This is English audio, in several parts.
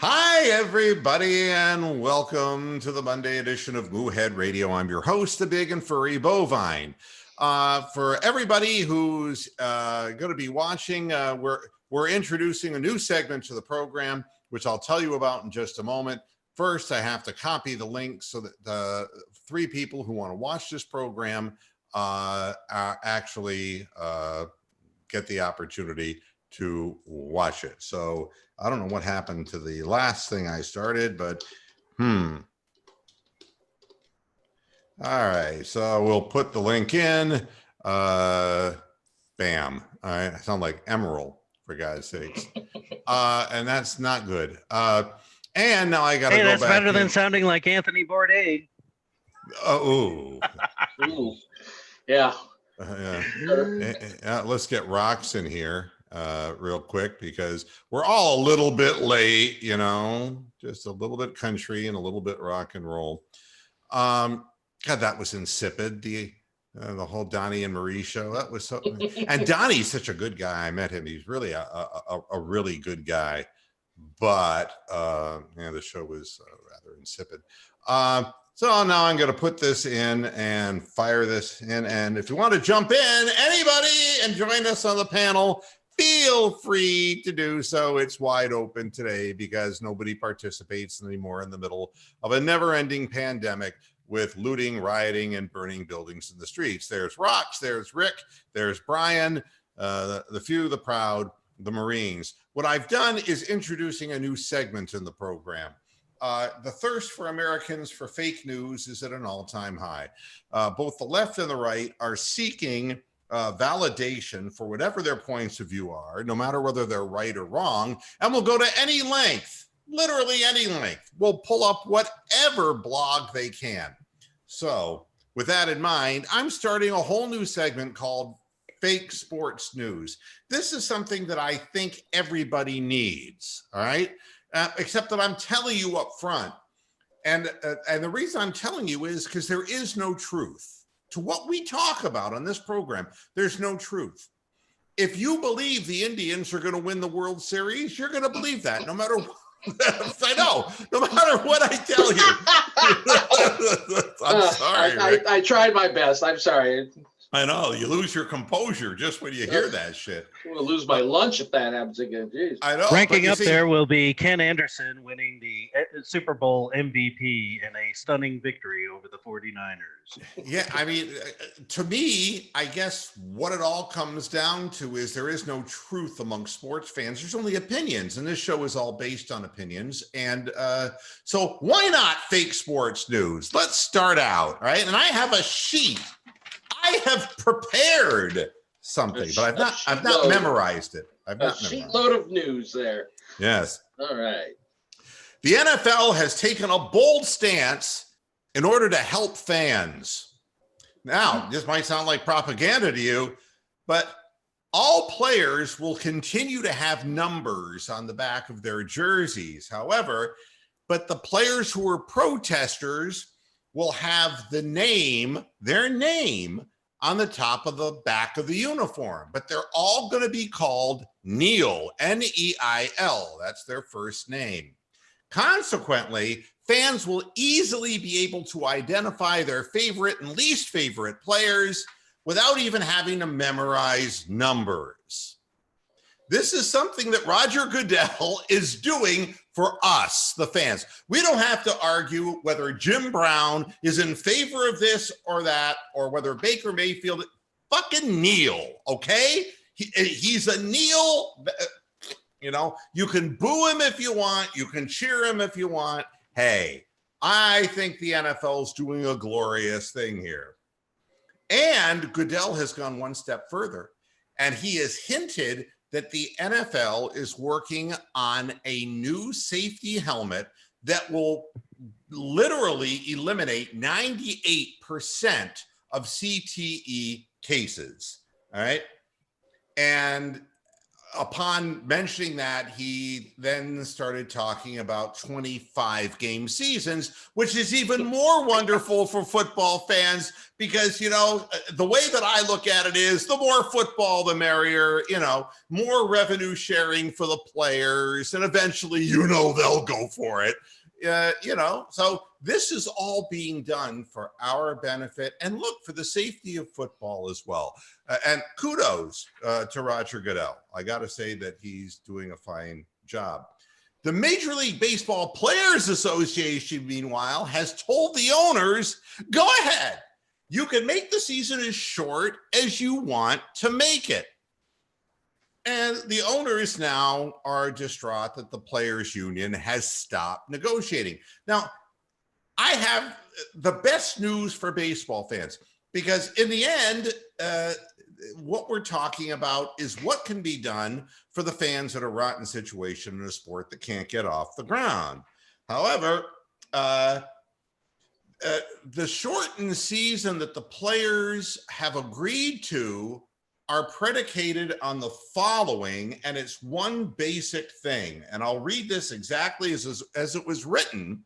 Hi, everybody, and welcome to the Monday edition of Moohead Radio. I'm your host, the big and furry bovine. For everybody who's going to be watching, we're introducing a new segment to the program, which I'll tell you about in just a moment. First, I have to copy the link so that the three people who want to watch this program actually get the opportunity to watch it. So I don't know what happened to the last thing I started, but all right, so we'll put the link in. Bam. All right, I sound like Emerald, for God's sakes. And that's not good. And now I got to go back. Hey, that's better than sounding like Anthony Bourdain. Ooh. Ooh. Yeah. Let's get Rocks in here real quick, because we're all a little bit late, you know, just a little bit country and a little bit rock and roll. God, that was insipid. The whole Donnie and Marie show, that was so. And Donnie's such a good guy. I met him. He's really a really good guy. But the show was rather insipid. So now I'm going to put this in and fire this in. And if you want to jump in, anybody, and join us on the panel, feel free to do so. It's wide open today because nobody participates anymore in the middle of a never-ending pandemic with looting, rioting, and burning buildings in the streets. There's Rocks, there's Rick, there's Brian, the few, the proud, the Marines. What I've done is introducing a new segment in the program. The thirst for Americans for fake news is at an all-time high. Both the left and the right are seeking validation for whatever their points of view are, no matter whether they're right or wrong, and will go to any length, literally any length. We'll pull up whatever blog they can. So with that in mind, I'm starting a whole new segment called Fake Sports News. This is something that I think everybody needs, all right? Except that I'm telling you up front. And the reason I'm telling you is because there is no truth to what we talk about on this program. There's no truth. If you believe the Indians are going to win the World Series, you're going to believe that no matter what. I know, no matter what I tell you. I'm sorry. I tried my best. I'm sorry. I know, you lose your composure just when you hear that shit. I'm going to lose my lunch if that happens again. Jeez. I know. Ranking up there will be Ken Anderson winning the Super Bowl MVP in a stunning victory over the 49ers. Yeah, I mean, to me, I guess what it all comes down to is there is no truth among sports fans. There's only opinions, and this show is all based on opinions. And so why not fake sports news? Let's start out, right? And I have a sheet. I have prepared something, but I've not memorized it. I've not memorized it. Sheetload of news there. Yes. All right. The NFL has taken a bold stance in order to help fans. Now, this might sound like propaganda to you, but all players will continue to have numbers on the back of their jerseys. However, but the players who are protesters will have their name on the top of the back of the uniform, but they're all going to be called Neil, N-E-I-L. That's their first name. Consequently, fans will easily be able to identify their favorite and least favorite players without even having to memorize numbers. This is something that Roger Goodell is doing for us, the fans. We don't have to argue whether Jim Brown is in favor of this or that, or whether Baker Mayfield, fucking Neil, okay? He's a Neil. You know, you can boo him if you want. You can cheer him if you want. Hey, I think the NFL is doing a glorious thing here. And Goodell has gone one step further, and he has hinted that the NFL is working on a new safety helmet that will literally eliminate 98% of CTE cases. All right. And upon mentioning that, he then started talking about 25 game seasons, which is even more wonderful for football fans because, you know, the way that I look at it is the more football, the merrier, you know, more revenue sharing for the players. And eventually, you know, they'll go for it. You know, so this is all being done for our benefit and look, for the safety of football as well. And kudos to Roger Goodell. I got to say that he's doing a fine job. The Major League Baseball Players Association, meanwhile, has told the owners, go ahead. You can make the season as short as you want to make it. And the owners now are distraught that the players union has stopped negotiating. Now, I have the best news for baseball fans, because in the end, what we're talking about is what can be done for the fans in a rotten situation in a sport that can't get off the ground. However, the shortened season that the players have agreed to are predicated on the following, and it's one basic thing. And I'll read this exactly as it was written.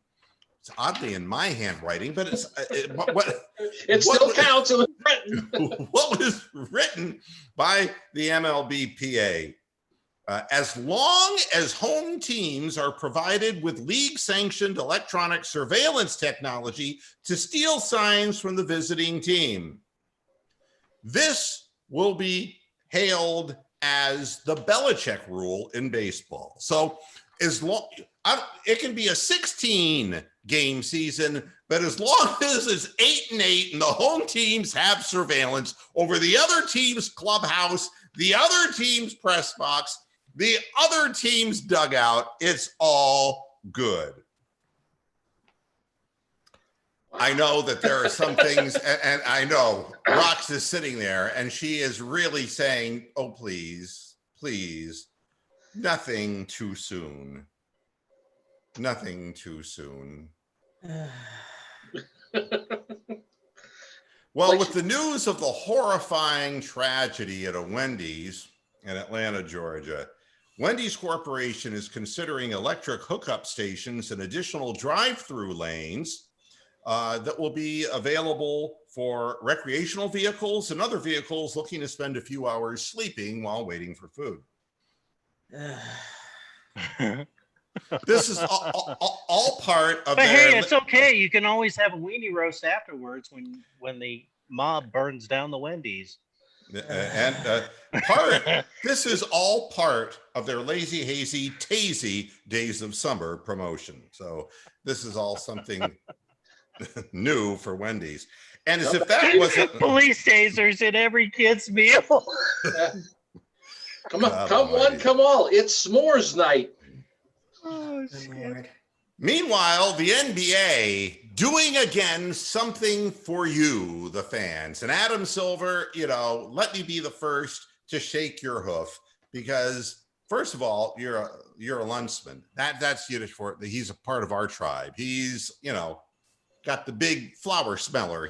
It's oddly in my handwriting, but it's it still counts. It was written. What was written by the MLBPA. As long as home teams are provided with league-sanctioned electronic surveillance technology to steal signs from the visiting team, this will be hailed as the Belichick rule in baseball. So as long, it can be a 16-game season, but as long as it's 8-8 and the home teams have surveillance over the other team's clubhouse, the other team's press box, the other team's dugout, it's all good. I know that there are some things, and I know Rox is sitting there and she is really saying, oh, please, please, nothing too soon. Nothing too soon. Well, with the news of the horrifying tragedy at a Wendy's in Atlanta, Georgia, Wendy's Corporation is considering electric hookup stations and additional drive-through lanes that will be available for recreational vehicles and other vehicles looking to spend a few hours sleeping while waiting for food. This is all part of But hey, it's okay. You can always have a weenie roast afterwards when the mob burns down the Wendy's. This is all part of their lazy, hazy, tazy days of summer promotion. So this is all something new for Wendy's. And as if that wasn't police tasers in every kid's meal. Come on, come one, come all. It's s'mores night. Oh, shit. Meanwhile, the NBA doing again something for you, the fans. And Adam Silver, you know, let me be the first to shake your hoof, because first of all, you're a Luntsman. That's Yiddish for it. He's a part of our tribe. He's, you know, got the big flower smeller.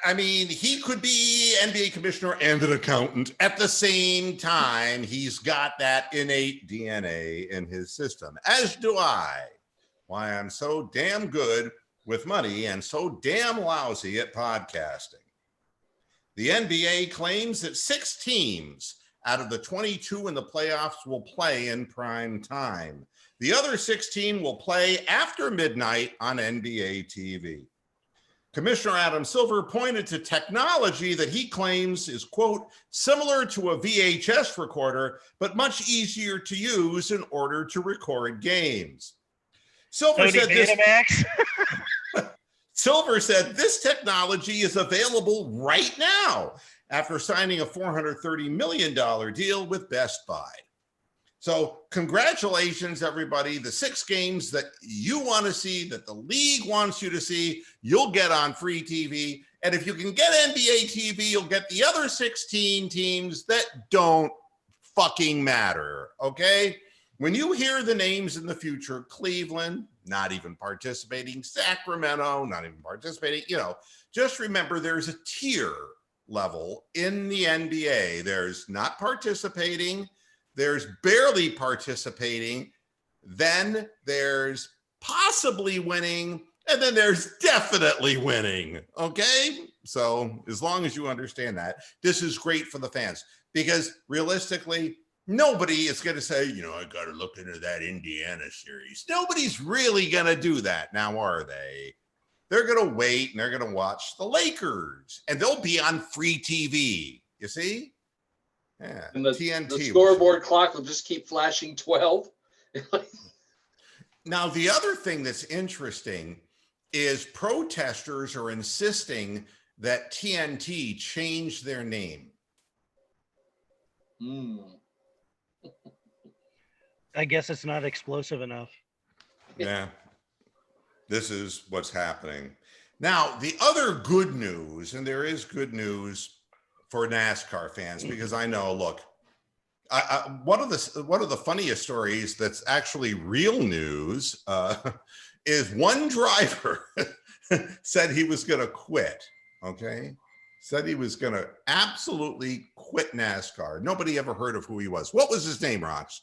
I mean, he could be NBA commissioner and an accountant at the same time. He's got that innate DNA in his system, as do I. Why I'm so damn good with money and so damn lousy at podcasting. The NBA claims that 6 teams out of the 22 in the playoffs will play in prime time. The other 16 will play after midnight on NBA TV. Commissioner Adam Silver pointed to technology that he claims is, quote, similar to a VHS recorder, but much easier to use in order to record games. Silver said this technology is available right now after signing a $430 million deal with Best Buy. So congratulations, everybody. The 6 games that you want to see, that the league wants you to see, you'll get on free TV. And if you can get NBA TV, you'll get the other 16 teams that don't fucking matter, okay? When you hear the names in the future, Cleveland, not even participating, Sacramento, not even participating, you know, just remember there's a tier level in the NBA. There's not participating, there's barely participating, then there's possibly winning, and then there's definitely winning. Okay? So as long as you understand that, this is great for the fans, because realistically, nobody is going to say, you know, I got to look into that Indiana series. Nobody's really going to do that now, are they? They're going to wait and they're going to watch the Lakers, and they'll be on free TV. You see? Yeah. And the TNT scoreboard clock will just keep flashing 12. Now, the other thing that's interesting is protesters are insisting that TNT change their name. I guess it's not explosive enough. Yeah. This is what's happening. Now, the other good news, and there is good news for NASCAR fans, because I know, look, one of the funniest stories that's actually real news is one driver said he was going to quit. Okay. Said he was going to absolutely quit NASCAR. Nobody ever heard of who he was. What was his name, Rox?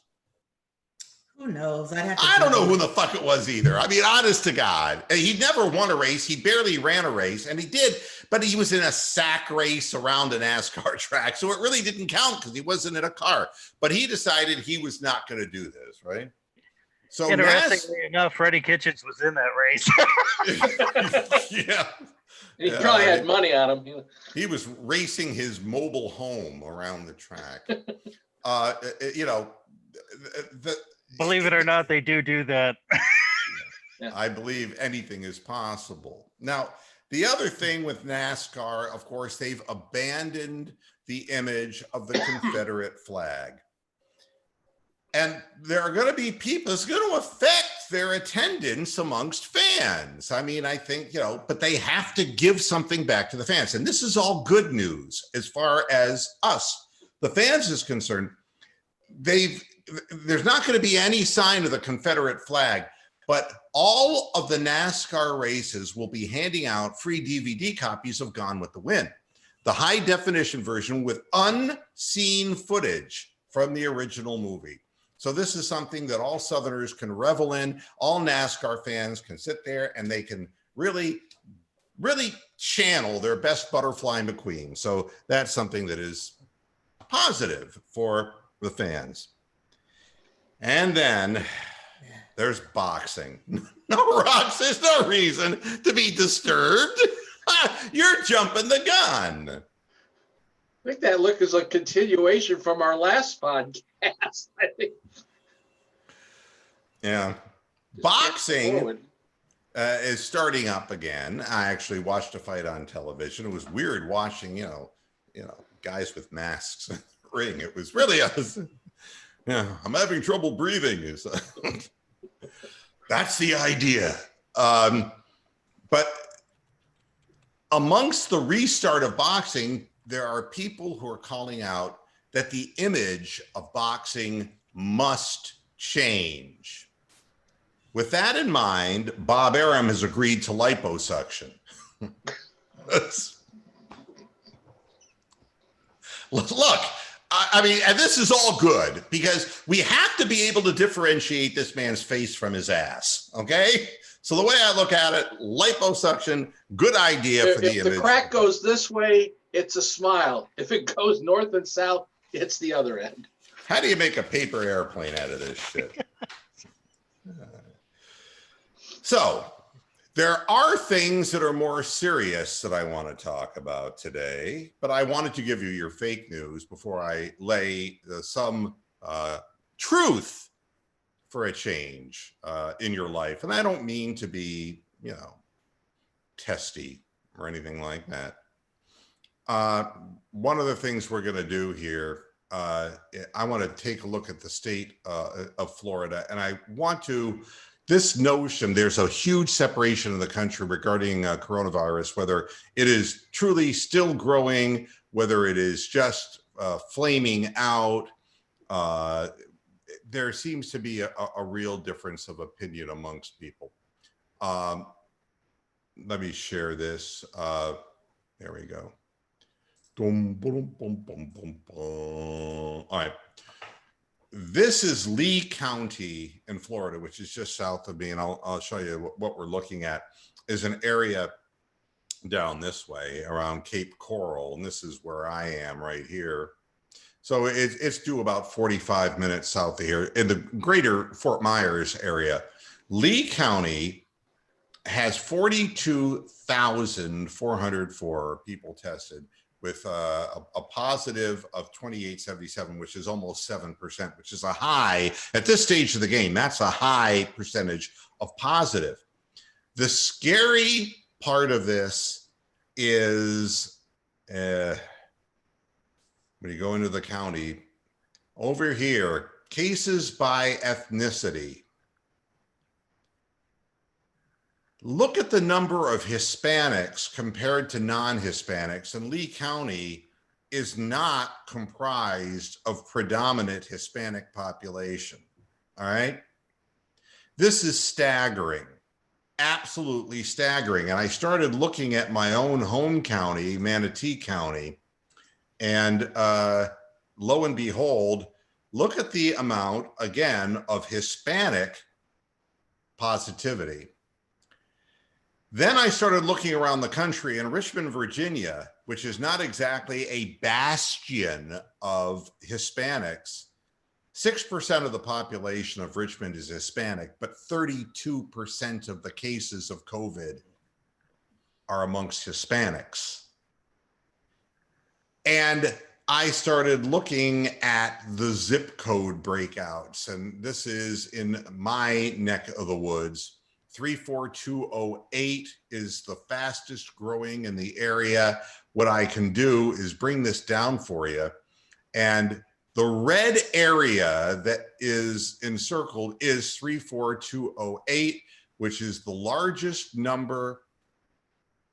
Who knows? I don't know who the fuck it was either. I mean, honest to God, he never won a race. He barely ran a race, and he did, but he was in a sack race around a NASCAR track. So it really didn't count because he wasn't in a car, but he decided he was not going to do this. Right. So interestingly enough, Freddie Kitchens was in that race. Yeah. He probably had money on him. He was racing his mobile home around the track. You know, Believe it or not, they do that. I believe anything is possible. Now, the other thing with NASCAR, of course, they've abandoned the image of the Confederate flag. And there are going to be people, it's going to affect their attendance amongst fans. I mean, I think, you know, but they have to give something back to the fans. And this is all good news as far as us, the fans, is concerned. There's not going to be any sign of the Confederate flag, but all of the NASCAR races will be handing out free DVD copies of Gone with the Wind, the high definition version with unseen footage from the original movie. So this is something that all Southerners can revel in. All NASCAR fans can sit there and they can really, really channel their best Butterfly McQueen. So that's something that is positive for the fans. And then there's boxing. No, Rox, there's no reason to be disturbed. You're jumping the gun. I think that look is a continuation from our last podcast. I think. Yeah. Boxing is starting up again. I actually watched a fight on television. It was weird watching, you know, guys with masks in the ring. It was really yeah, I'm having trouble breathing. That's the idea. But amongst the restart of boxing, there are people who are calling out that the image of boxing must change. With that in mind, Bob Arum has agreed to liposuction. Look, I mean, and this is all good because we have to be able to differentiate this man's face from his ass. Okay. So the way I look at it, liposuction, good idea for the image. If the crack goes this way, it's a smile. If it goes north and south, it's the other end. How do you make a paper airplane out of this shit? So there are things that are more serious that I want to talk about today, but I wanted to give you your fake news before I lay some truth for a change in your life. And I don't mean to be, testy or anything like that. One of the things we're going to do here, I want to take a look at the state of Florida, and I want to, this notion, there's a huge separation in the country regarding coronavirus, whether it is truly still growing, whether it is just flaming out. There seems to be a real difference of opinion amongst people. Let me share this. There we go. Dum, boom, boom, boom, boom, boom. All right. This is Lee County in Florida, which is just south of me. And I'll show you what we're looking at is an area down this way around Cape Coral. And this is where I am right here. So it's due about 45 minutes south of here in the greater Fort Myers area. Lee County has 42,404 people tested with a positive of 2877, which is almost 7%, which is a high at this stage of the game. That's a high percentage of positive. The scary part of this is when you go into the county over here, cases by ethnicity. Look at the number of Hispanics compared to non-Hispanics, and Lee County is not comprised of predominant Hispanic population. All right. This is staggering, absolutely staggering. And I started looking at my own home county, Manatee County, and lo and behold, look at the amount again of Hispanic positivity. Then I started looking around the country, in Richmond, Virginia, which is not exactly a bastion of Hispanics. 6% of the population of Richmond is Hispanic, but 32% of the cases of COVID are amongst Hispanics. And I started looking at the zip code breakouts, and this is in my neck of the woods. 34208 is the fastest growing in the area. What I can do is bring this down for you. And the red area that is encircled is 34208, which is the largest number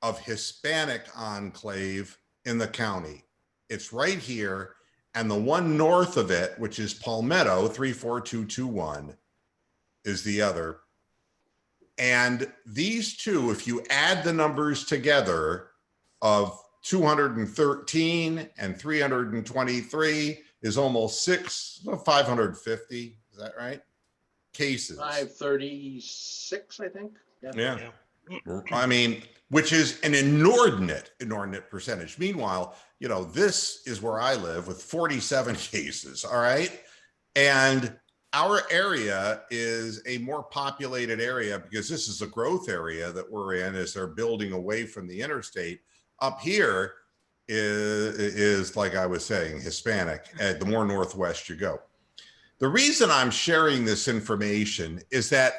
of Hispanic enclave in the county. It's right here. And the one north of it, which is Palmetto, 34221, is the other. And these two, if you add the numbers together of 213 and 323 is almost 550. Is that right? Cases. 536, I think. Yeah. I mean, which is an inordinate percentage. Meanwhile, you know, this is where I live with 47 cases. All right. And our area is a more populated area because this is a growth area that we're in as they're building away from the interstate. Up here is like I was saying, Hispanic. The more northwest you go. The reason I'm sharing this information is it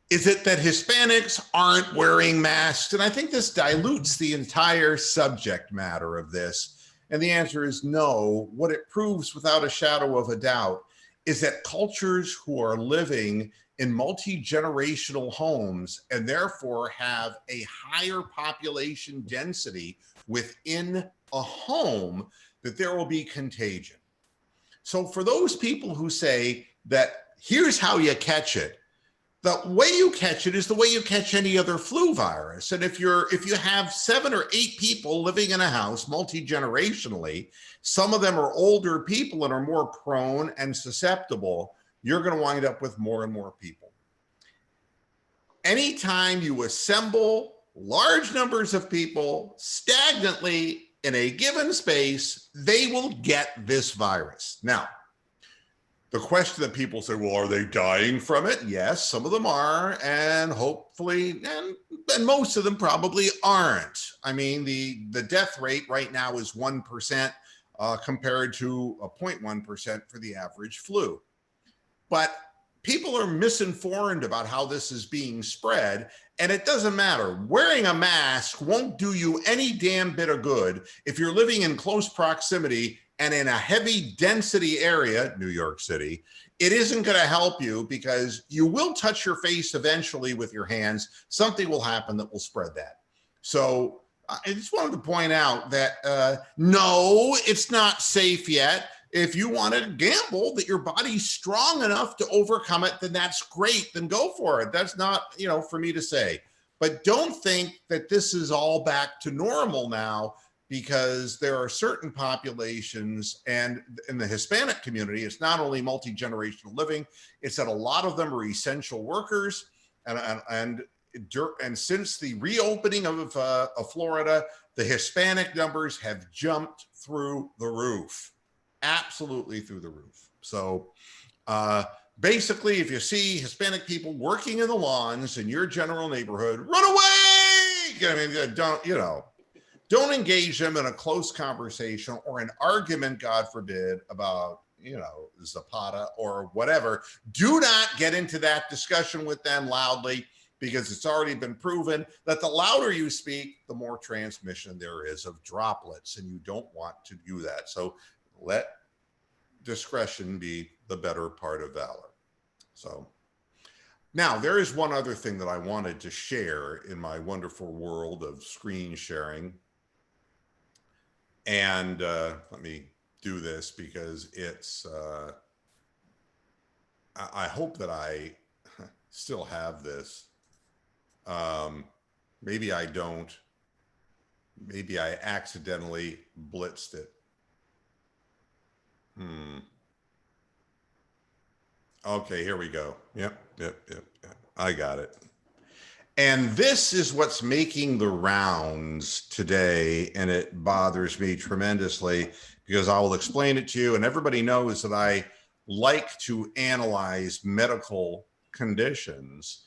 that Hispanics aren't wearing masks? And I think this dilutes the entire subject matter of this. And the answer is no. What it proves without a shadow of a doubt is that cultures who are living in multi-generational homes and therefore have a higher population density within a home, that there will be contagion. So for those people who say that here's how you catch it, the way you catch it is the way you catch any other flu virus. And if you have 7 or 8 people living in a house multi-generationally, some of them are older people and are more prone and susceptible, you're going to wind up with more and more people. Anytime you assemble large numbers of people stagnantly in a given space, they will get this virus. Now, the question that people say, well, are they dying from it? Yes, some of them are, and hopefully, and most of them probably aren't. I mean, the death rate right now is 1% compared to a 0.1% for the average flu. But people are misinformed about how this is being spread, and it doesn't matter. Wearing a mask won't do you any damn bit of good if you're living in close proximity and in a heavy density area, New York City. It isn't going to help you because you will touch your face eventually with your hands. Something will happen that will spread that. So I just wanted to point out that no, it's not safe yet. If you want to gamble that your body's strong enough to overcome it, then that's great. Then go for it. That's not, for me to say. But don't think that this is all back to normal now. because there are certain populations, and in the Hispanic community, it's not only multi-generational living, it's that a lot of them are essential workers. And since the reopening of Florida, the Hispanic numbers have jumped through the roof, absolutely through the roof. So basically, if you see Hispanic people working in the lawns in your general neighborhood, run away. I mean, don't engage them in a close conversation or an argument, God forbid, about, Zapata or whatever. Do not get into that discussion with them loudly, because it's already been proven that the louder you speak, the more transmission there is of droplets, and you don't want to do that. So let discretion be the better part of valor. So now there is one other thing that I wanted to share in my wonderful world of screen sharing. And let me do this because it's, I hope that I still have this. Maybe I don't. Maybe I accidentally blitzed it. Okay, here we go. Yep. I got it. And this is what's making the rounds today, and it bothers me tremendously because I will explain it to you, and everybody knows that I like to analyze medical conditions.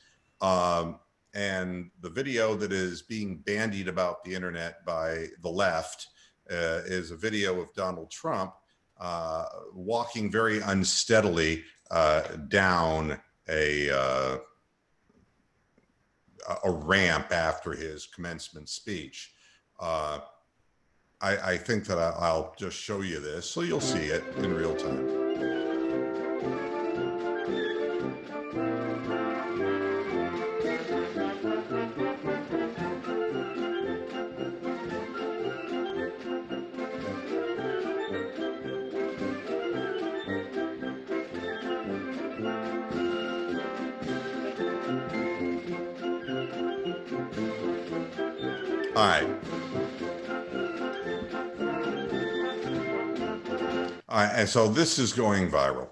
And the video that is being bandied about the internet by the left is a video of Donald Trump walking very unsteadily down a ramp after his commencement speech. I think that I'll just show you this so you'll see it in real time. All right. And so this is going viral.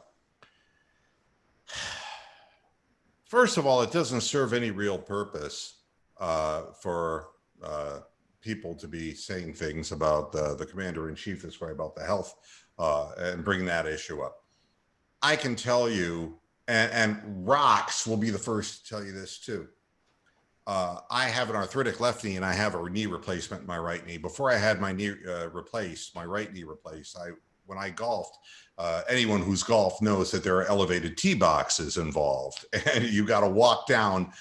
First of all, it doesn't serve any real purpose for people to be saying things about the commander-in-chief this way, about the health, and bring that issue up. I can tell you, and Rox will be the first to tell you this too. I have an arthritic left knee and I have a knee replacement in my right knee. Before I had my knee replaced, my right knee replaced, when I golfed, anyone who's golfed knows that there are elevated tee boxes involved, and you got to walk down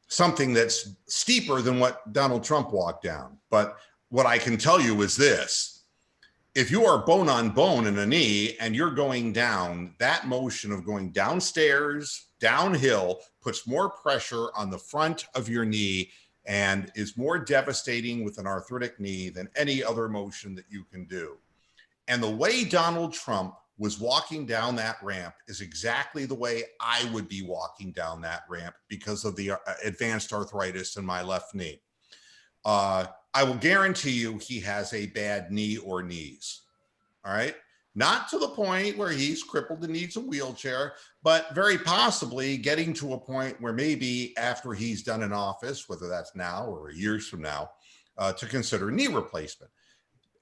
something that's steeper than what Donald Trump walked down. But what I can tell you is this: if you are bone on bone in a knee and you're going down, that motion of going downstairs, downhill, puts more pressure on the front of your knee and is more devastating with an arthritic knee than any other motion that you can do. And the way Donald Trump was walking down that ramp is exactly the way I would be walking down that ramp because of the advanced arthritis in my left knee. I will guarantee you he has a bad knee or knees. All right. Not to the point where he's crippled and needs a wheelchair, but very possibly getting to a point where maybe after he's done in office, whether that's now or years from now, to consider knee replacement.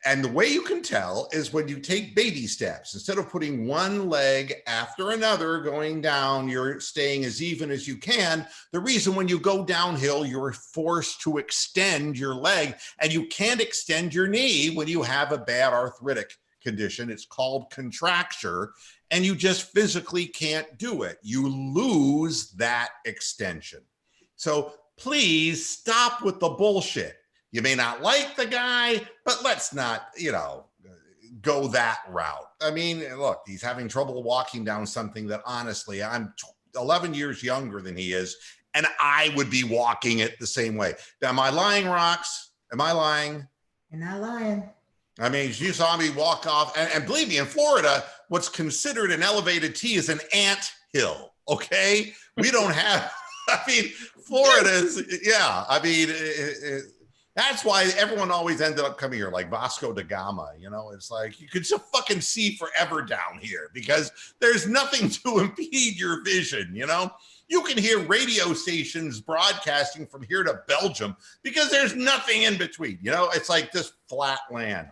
And the way you can tell is when you take baby steps. Instead of putting one leg after another going down, you're staying as even as you can. The reason when you go downhill, you're forced to extend your leg, and you can't extend your knee when you have a bad arthritic condition. It's called contracture, and you just physically can't do it. You lose that extension. So please stop with the bullshit. You may not like the guy, but let's not, go that route. I mean, look, he's having trouble walking down something that honestly, I'm 11 years younger than he is, and I would be walking it the same way. Am I lying, Rox? Am I lying? You're not lying. I mean, you saw me walk off, and believe me, in Florida, what's considered an elevated T is an ant hill, okay? We don't have, Florida is, yeah, That's why everyone always ended up coming here, like Vasco da Gama. You know, it's like you could just fucking see forever down here because there's nothing to impede your vision. You know, you can hear radio stations broadcasting from here to Belgium because there's nothing in between. You know, it's like this flat land.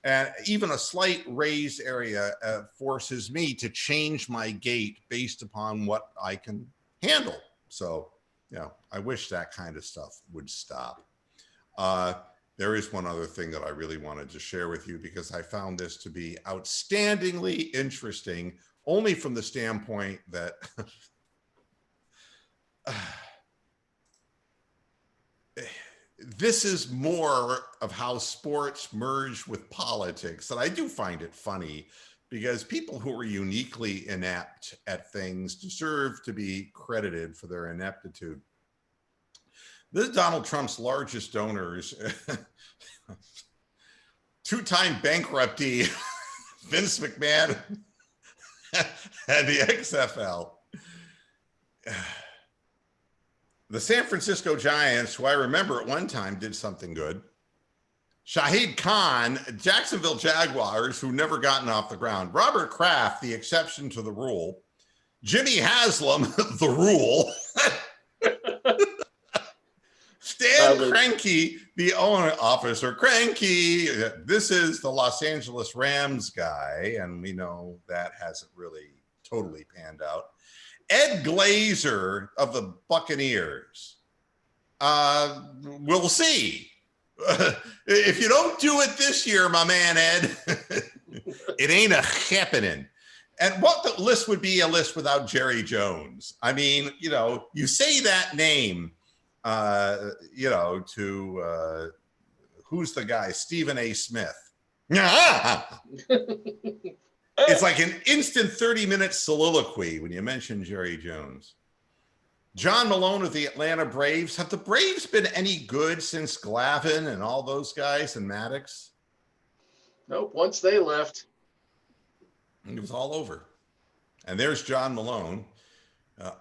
And even a slight raised area forces me to change my gait based upon what I can handle. So, you know, I wish that kind of stuff would stop. There is one other thing that I really wanted to share with you because I found this to be outstandingly interesting, only from the standpoint that this is more of how sports merge with politics. And I do find it funny because people who are uniquely inept at things deserve to be credited for their ineptitude. This is Donald Trump's largest donors, two-time bankruptee, Vince McMahon and the XFL. The San Francisco Giants, who I remember at one time did something good. Shahid Khan, Jacksonville Jaguars, who never gotten off the ground. Robert Kraft, the exception to the rule. Jimmy Haslam, the rule. Stan Kroenke, the owner officer. Kroenke, this is the Los Angeles Rams guy, and we know that hasn't really totally panned out. Ed Glazer of the Buccaneers. We'll see. If you don't do it this year, my man Ed, it ain't a happening. And what the list would be a list without Jerry Jones? I mean, you know, you say that name, you know, to who's the guy? Stephen A. Smith. It's like an instant 30-minute soliloquy when you mention Jerry Jones. John Malone of the Atlanta Braves. Have the Braves been any good since Glavine and all those guys and Maddox? Nope. Once they left, it was all over. And there's John Malone.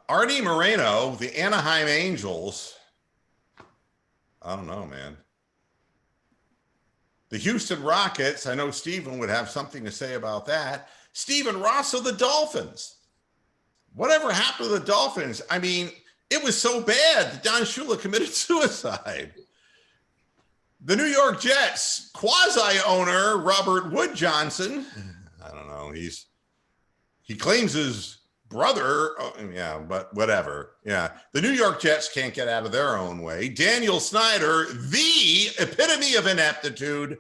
Artie Moreno, the Anaheim Angels. I don't know, man. The Houston Rockets, I know Stephen would have something to say about that. Stephen Ross of the Dolphins. Whatever happened to the Dolphins? I mean, it was so bad that Don Shula committed suicide. The New York Jets, quasi-owner Robert Wood Johnson. I don't know. He claims his brother. Oh, yeah, but whatever. Yeah. The New York Jets can't get out of their own way. Daniel Snyder, the epitome of ineptitude.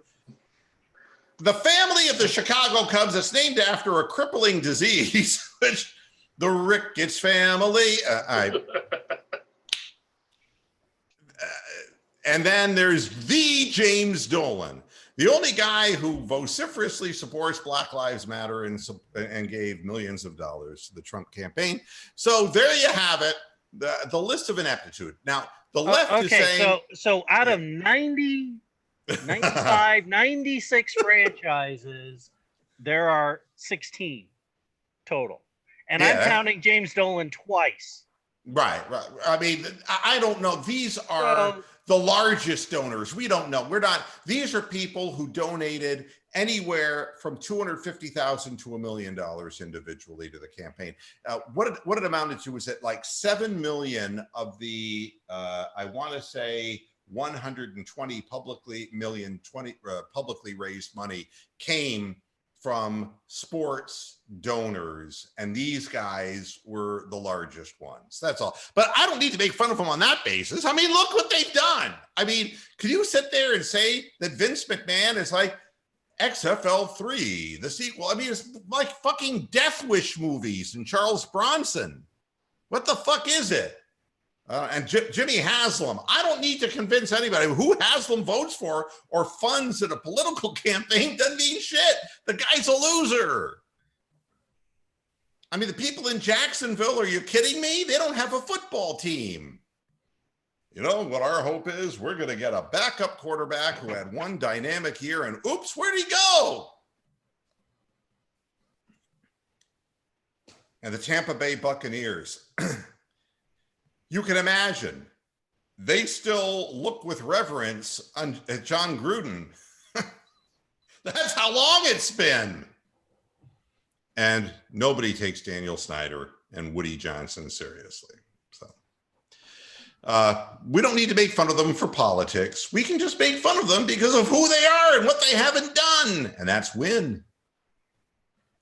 The family of the Chicago Cubs is named after a crippling disease, which the Ricketts family. And then there's the James Dolan, the only guy who vociferously supports Black Lives Matter and gave millions of dollars to the Trump campaign. So there you have it, the list of ineptitude. Now, the left is saying... So out of 90, 95, 96 franchises, there are 16 total. And I'm counting James Dolan twice. Right. I mean, I don't know. These are the largest donors. We don't know. These are people who donated anywhere from $250,000 to $1 million individually to the campaign. What it amounted to was that like 7 million of the, I want to say 120 publicly raised money came from sports donors, and these guys were the largest ones. That's all. But I don't need to make fun of them on that basis. I mean, look what they've done. I mean, could you sit there and say that Vince McMahon is like XFL 3, the sequel? I mean, it's like fucking Death Wish movies and Charles Bronson. What the fuck is it? And Jimmy Haslam. I don't need to convince anybody who Haslam votes for or funds in a political campaign doesn't mean shit. The guy's a loser. I mean, the people in Jacksonville, are you kidding me? They don't have a football team. You know what our hope is? We're going to get a backup quarterback who had one dynamic year and oops, where'd he go? And the Tampa Bay Buccaneers. You can imagine they still look with reverence at John Gruden. That's how long it's been. And nobody takes Daniel Snyder and Woody Johnson seriously. So we don't need to make fun of them for politics. We can just make fun of them because of who they are and what they haven't done. And that's win.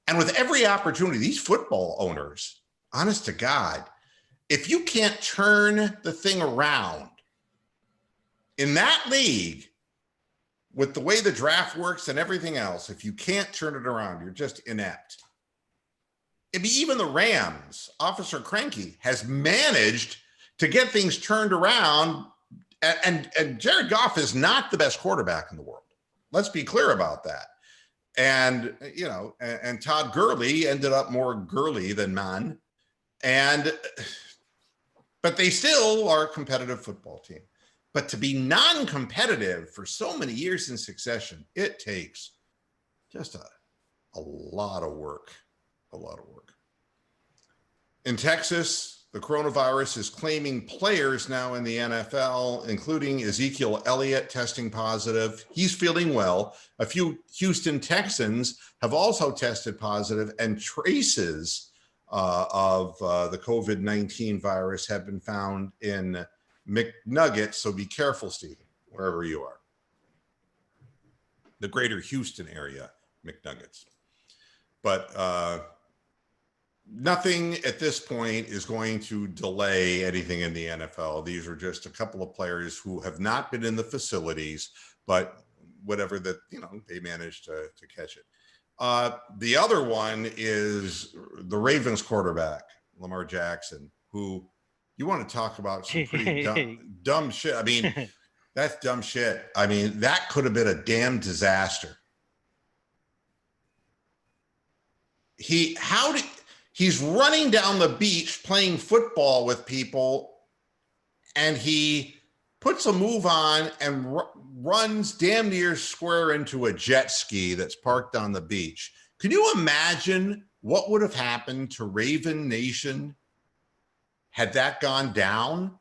And with every opportunity, these football owners, honest to God, if you can't turn the thing around in that league, with the way the draft works and everything else, if you can't turn it around, you're just inept. It'd be even the Rams, Officer Cranky, has managed to get things turned around. And Jared Goff is not the best quarterback in the world. Let's be clear about that. And, you know, and Todd Gurley ended up more Gurley than man. But they still are a competitive football team. But to be non-competitive for so many years in succession, it takes just a lot of work, a lot of work. In Texas, the coronavirus is claiming players now in the NFL, including Ezekiel Elliott testing positive. He's feeling well. A few Houston Texans have also tested positive, and traces of the COVID-19 virus have been found in McNuggets. So be careful, Stephen, wherever you are. The greater Houston area, McNuggets. But nothing at this point is going to delay anything in the NFL. These are just a couple of players who have not been in the facilities, but whatever that, you know, they managed to catch it. The other one is the Ravens quarterback, Lamar Jackson, who you want to talk about some pretty dumb shit. I mean, that's dumb shit. I mean, that could have been a damn disaster. He's running down the beach playing football with people, and he puts a move on and runs damn near square into a jet ski that's parked on the beach. Can you imagine what would have happened to Raven Nation had that gone down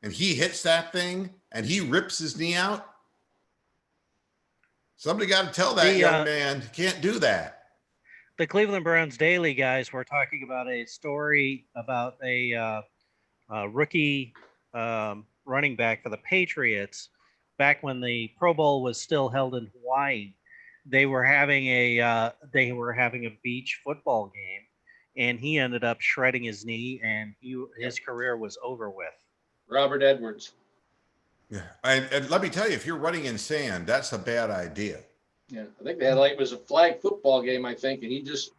and he hits that thing and he rips his knee out? Somebody got to tell that young man, can't do that. The Cleveland Browns Daily guys were talking about a story about a rookie running back for the Patriots back when the Pro Bowl was still held in Hawaii. They were having a beach football game, and he ended up shredding his knee, and his career was over with. Robert Edwards. Yeah, and let me tell you, if you're running in sand, that's a bad idea. Yeah, I think they had it was a flag football game, I think, and he just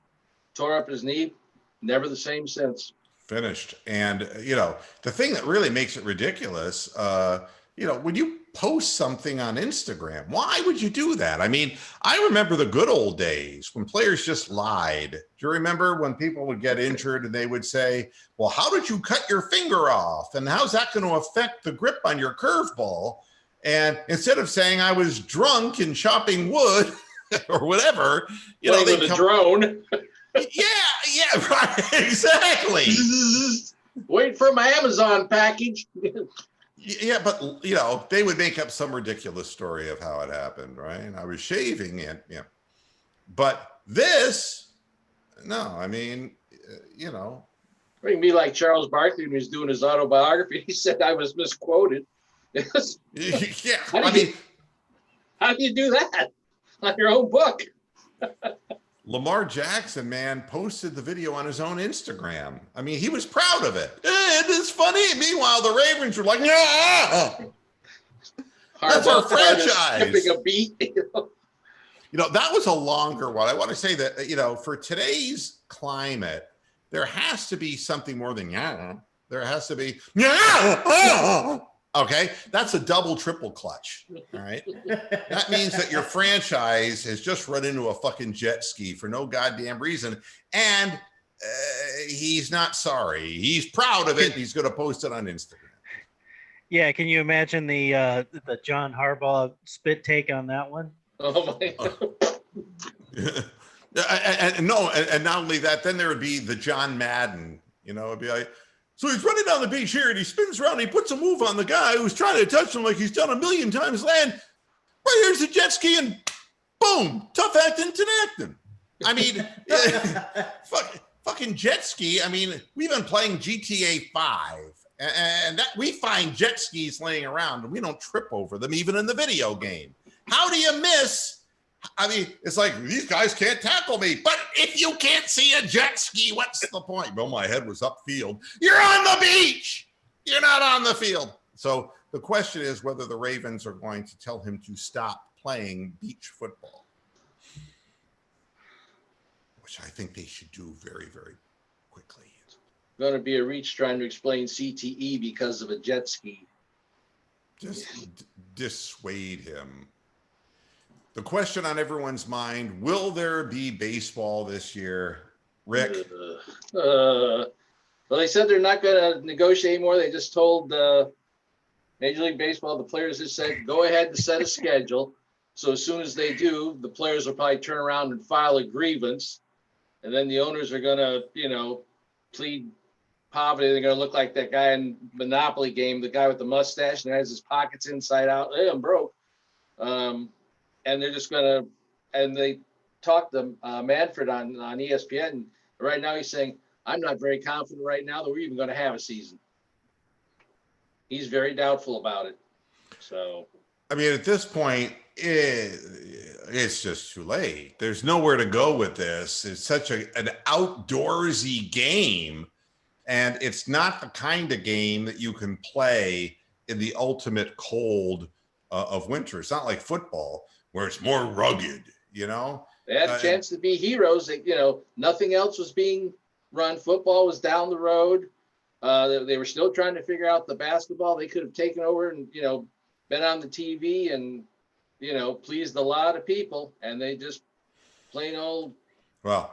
tore up his knee. Never the same since. Finished. And, you know, the thing that really makes it ridiculous, you know, when you post something on Instagram, why would you do that? I mean, I remember the good old days when players just lied. Do you remember when people would get injured and they would say, well, how did you cut your finger off? And how's that going to affect the grip on your curveball? And instead of saying I was drunk and chopping wood or whatever, you know, with a drone. Yeah, right, exactly. Wait for my Amazon package. Yeah, but you know, they would make up some ridiculous story of how it happened, right? And I was shaving it, yeah. But this, no, I mean, you know. It can be like Charles Barkley when he was doing his autobiography. He said I was misquoted. Yeah, I mean, how do you do that on your own book? Lamar Jackson, man, posted the video on his own Instagram. I mean, he was proud of it. It is funny. Meanwhile, the Ravens were like, yeah, that's our franchise. Skipping a beat. You know, that was a longer one. I want to say that, you know, for today's climate, there has to be something more than yeah. There has to be yeah. Okay, that's a double, triple clutch. All right, that means that your franchise has just run into a fucking jet ski for no goddamn reason, and he's not sorry. He's proud of it. And he's going to post it on Instagram. Yeah, can you imagine the John Harbaugh spit take on that one? Oh my God. And not only that, then there would be the John Madden. You know, it'd be like, So he's running down the beach here and he spins around and he puts a move on the guy who's trying to touch him like he's done 1,000,000 times land. Right here's the jet ski and boom, tough acting, tenactin. I mean, fucking jet ski. I mean, we've been playing GTA 5 and that we find jet skis laying around and we don't trip over them even in the video game. How do you miss? I mean, it's like, these guys can't tackle me. But if you can't see a jet ski, what's the point? Well, my head was upfield. You're on the beach. You're not on the field. So the question is whether the Ravens are going to tell him to stop playing beach football, which I think they should do very, very quickly. Going to be a reach trying to explain CTE because of a jet ski. Just dissuade him. The question on everyone's mind, will there be baseball this year? Rick? Well, they said they're not going to negotiate more. They just told Major League Baseball, the players just said, go ahead and set a schedule. So as soon as they do, the players will probably turn around and file a grievance. And then the owners are going to, plead poverty. They're going to look like that guy in Monopoly game, the guy with the mustache and has his pockets inside out. Hey, I'm broke. And they're just going to, and they talked to Manfred on ESPN. Right now he's saying, I'm not very confident right now that we're even going to have a season. He's very doubtful about it. So, I mean, at this point, it's just too late. There's nowhere to go with this. It's such an outdoorsy game, and it's not the kind of game that you can play in the ultimate cold of winter. It's not like football where it's more rugged, They had a chance to be heroes. Nothing else was being run. Football was down the road. They were still trying to figure out the basketball. They could have taken over and, been on the TV and, pleased a lot of people. And they just plain old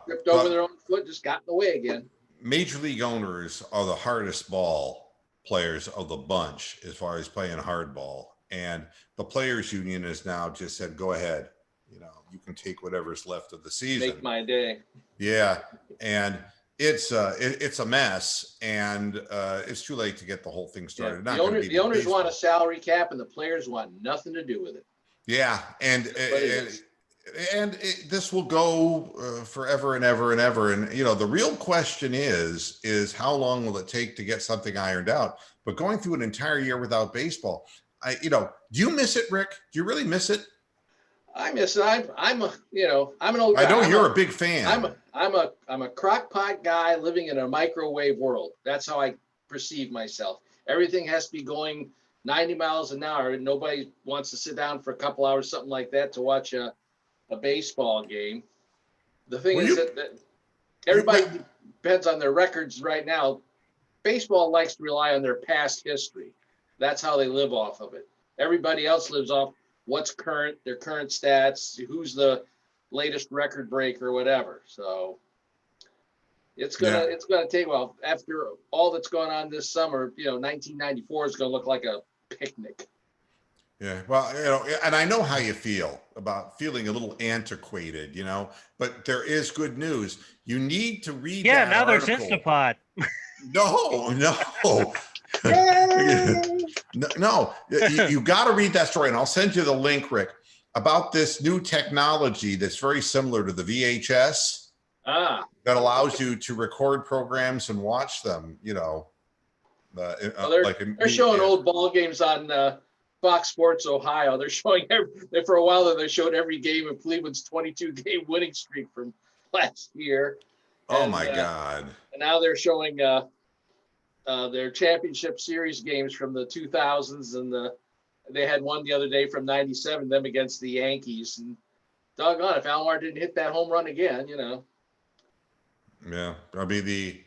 tripped over their own foot, just got in the way again. Major league owners are the hardest ball players of the bunch as far as playing hardball. And the players union has now just said, go ahead, you can take whatever's left of the season. Make my day. Yeah. And it's a mess, and it's too late to get the whole thing started. Yeah. The owners want a salary cap, and the players want nothing to do with it. Yeah, and this will go forever and ever and ever. And the real question is how long will it take to get something ironed out? But going through an entire year without baseball, do you miss it, Rick? Do you really miss it? I miss it. I'm an old guy. I know you're a big fan. I'm a crock pot guy living in a microwave world. That's how I perceive myself. Everything has to be going 90 miles an hour. Nobody wants to sit down for a couple hours, something like that, to watch a baseball game. The thing is that everybody depends on their records right now. Baseball likes to rely on their past history. That's how they live off of it. Everybody else lives off what's current, their current stats, who's the latest record breaker, whatever. So it's gonna take, well, after all that's going on this summer, 1994 is gonna look like a picnic. Yeah, well, and I know how you feel about feeling a little antiquated, but there is good news. You need to read that now article. There's Instapot. No, you got to read that story, and I'll send you the link, Rick, about this new technology that's very similar to the VHS that allows you to record programs and watch them. They're showing old ball games on Fox Sports Ohio. They're showing for a while they showed every game of Cleveland's 22-game winning streak from last year. Oh my God! And now they're showing their championship series games from the 2000s, and they had one the other day from 97, them against the Yankees. And doggone, if Alomar didn't hit that home run again, Yeah, that'll be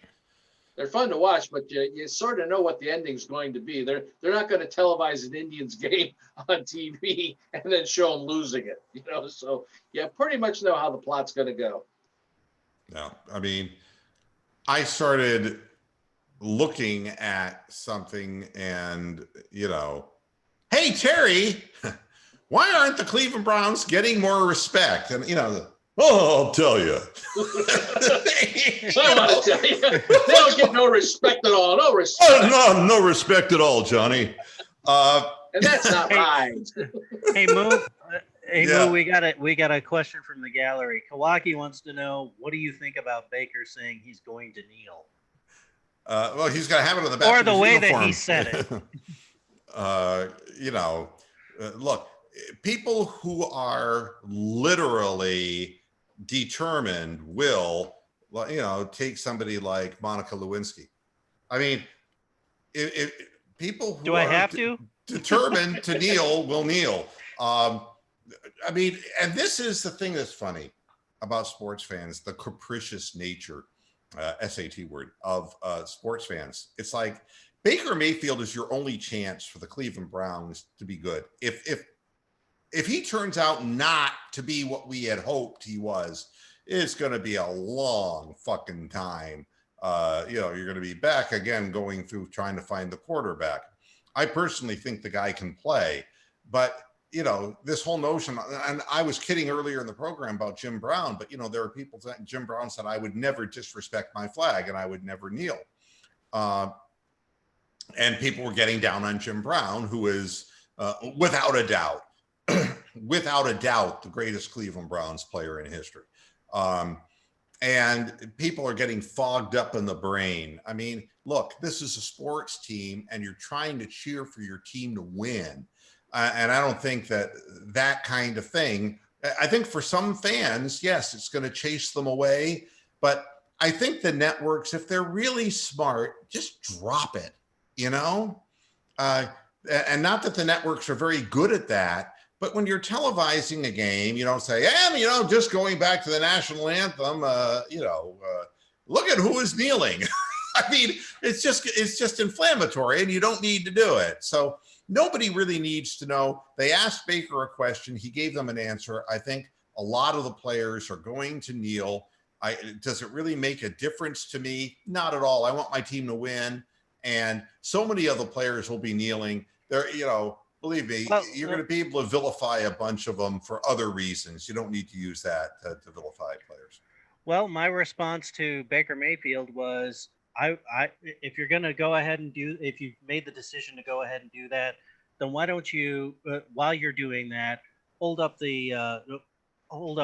they're fun to watch, but you sort of know what the ending's going to be. They're not going to televise an Indians game on TV and then show them losing it, So you pretty much know how the plot's going to go. No, I mean, I started looking at something and, hey, Terry, why aren't the Cleveland Browns getting more respect? And, Oh, I'll tell you. I want to tell you, they don't get no respect at all. No respect. No respect at all, Johnny. And that's not right. Hey, Moo. Hey, Yeah. Moo, we got a question from the gallery. Kawaki wants to know, what do you think about Baker saying he's going to kneel? Well, he's going to have it on the back Or of the his way uniform. that he said it. Look, people who are literally determined will, take somebody like Monica Lewinsky. I mean, if people who Do I are have to? determined to kneel will kneel. I mean, and this is the thing that's funny about sports fans, the capricious nature, SAT word, of sports fans. It's like Baker Mayfield is your only chance for the Cleveland Browns to be good. If he turns out not to be what we had hoped he was, it's going to be a long fucking time. You're going to be back again going through trying to find the quarterback. I personally think the guy can play, but this whole notion, and I was kidding earlier in the program about Jim Brown, but there are people that Jim Brown said I would never disrespect my flag and I would never kneel. And people were getting down on Jim Brown, who is without a doubt, the greatest Cleveland Browns player in history. And people are getting fogged up in the brain. I mean, look, this is a sports team and you're trying to cheer for your team to win. And I don't think that kind of thing, I think for some fans, yes, it's going to chase them away. But I think the networks, if they're really smart, just drop it, and not that the networks are very good at that. But when you're televising a game, you don't say, just going back to the national anthem, look at who is kneeling. I mean, it's just inflammatory and you don't need to do it. So nobody really needs to know. They asked Baker a question. He gave them an answer. I think a lot of the players are going to kneel. Does it really make a difference to me? Not at all. I want my team to win. And so many other players will be kneeling. Believe me, you're going to be able to vilify a bunch of them for other reasons. You don't need to use that to vilify players. Well, my response to Baker Mayfield was, if you're going to go ahead and if you've made the decision to go ahead and do that, then why don't you, while you're doing that, hold up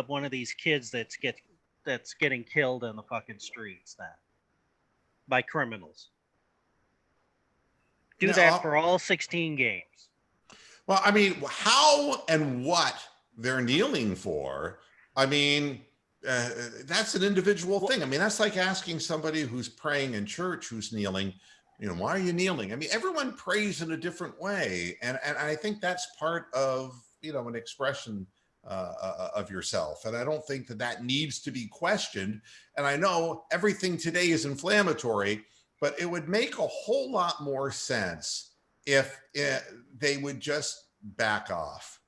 one of these kids that's getting killed in the fucking streets by criminals. Do that for all 16 games. Well, I mean, how and what they're kneeling for, I mean, that's an individual thing. I mean, that's like asking somebody who's praying in church who's kneeling, why are you kneeling? I mean, everyone prays in a different way. And I think that's part of, an expression of yourself. And I don't think that needs to be questioned. And I know everything today is inflammatory, but it would make a whole lot more sense if they would just back off.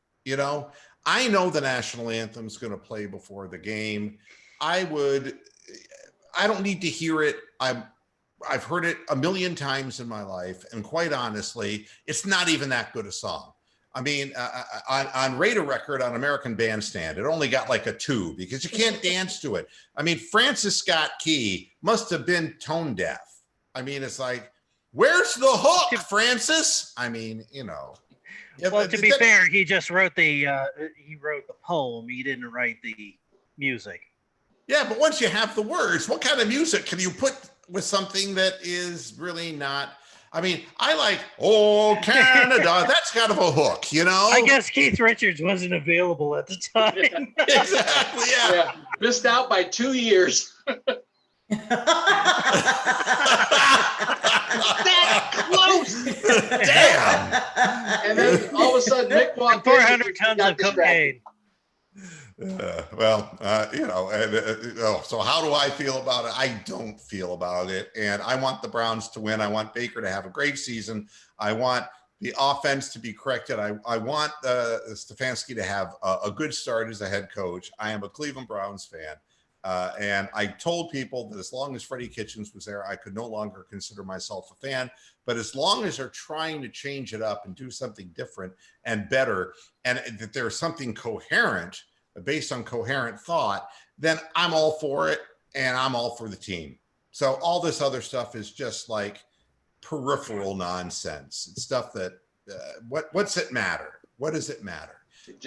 I know the national anthem is going to play before the game. I don't need to hear it. I've heard it a million times in my life. And quite honestly, it's not even that good a song. I mean, on Radar Record on American Bandstand, it only got like a 2 because you can't dance to it. I mean, Francis Scott Key must have been tone deaf. I mean, it's like, where's the hook, Francis? I mean, Well, to be fair, he just wrote the poem. He didn't write the music. Yeah, but once you have the words, what kind of music can you put with something that is really not? I mean, I like, oh, Canada. That's kind of a hook, I guess Keith Richards wasn't available at the time. Exactly, yeah. Missed out by 2 years. That close. Damn. And then all of a sudden, Mick walked in. 400 tons of cocaine. So how do I feel about it? I don't feel about it. And I want the Browns to win. I want Baker to have a great season. I want the offense to be corrected. I want Stefanski to have a good start as a head coach. I am a Cleveland Browns fan. And I told people that as long as Freddie Kitchens was there, I could no longer consider myself a fan. But as long as they're trying to change it up and do something different and better, and that there's something coherent based on coherent thought, then I'm all for it and I'm all for the team. So all this other stuff is just like peripheral nonsense. It's stuff that what's it matter? What does it matter?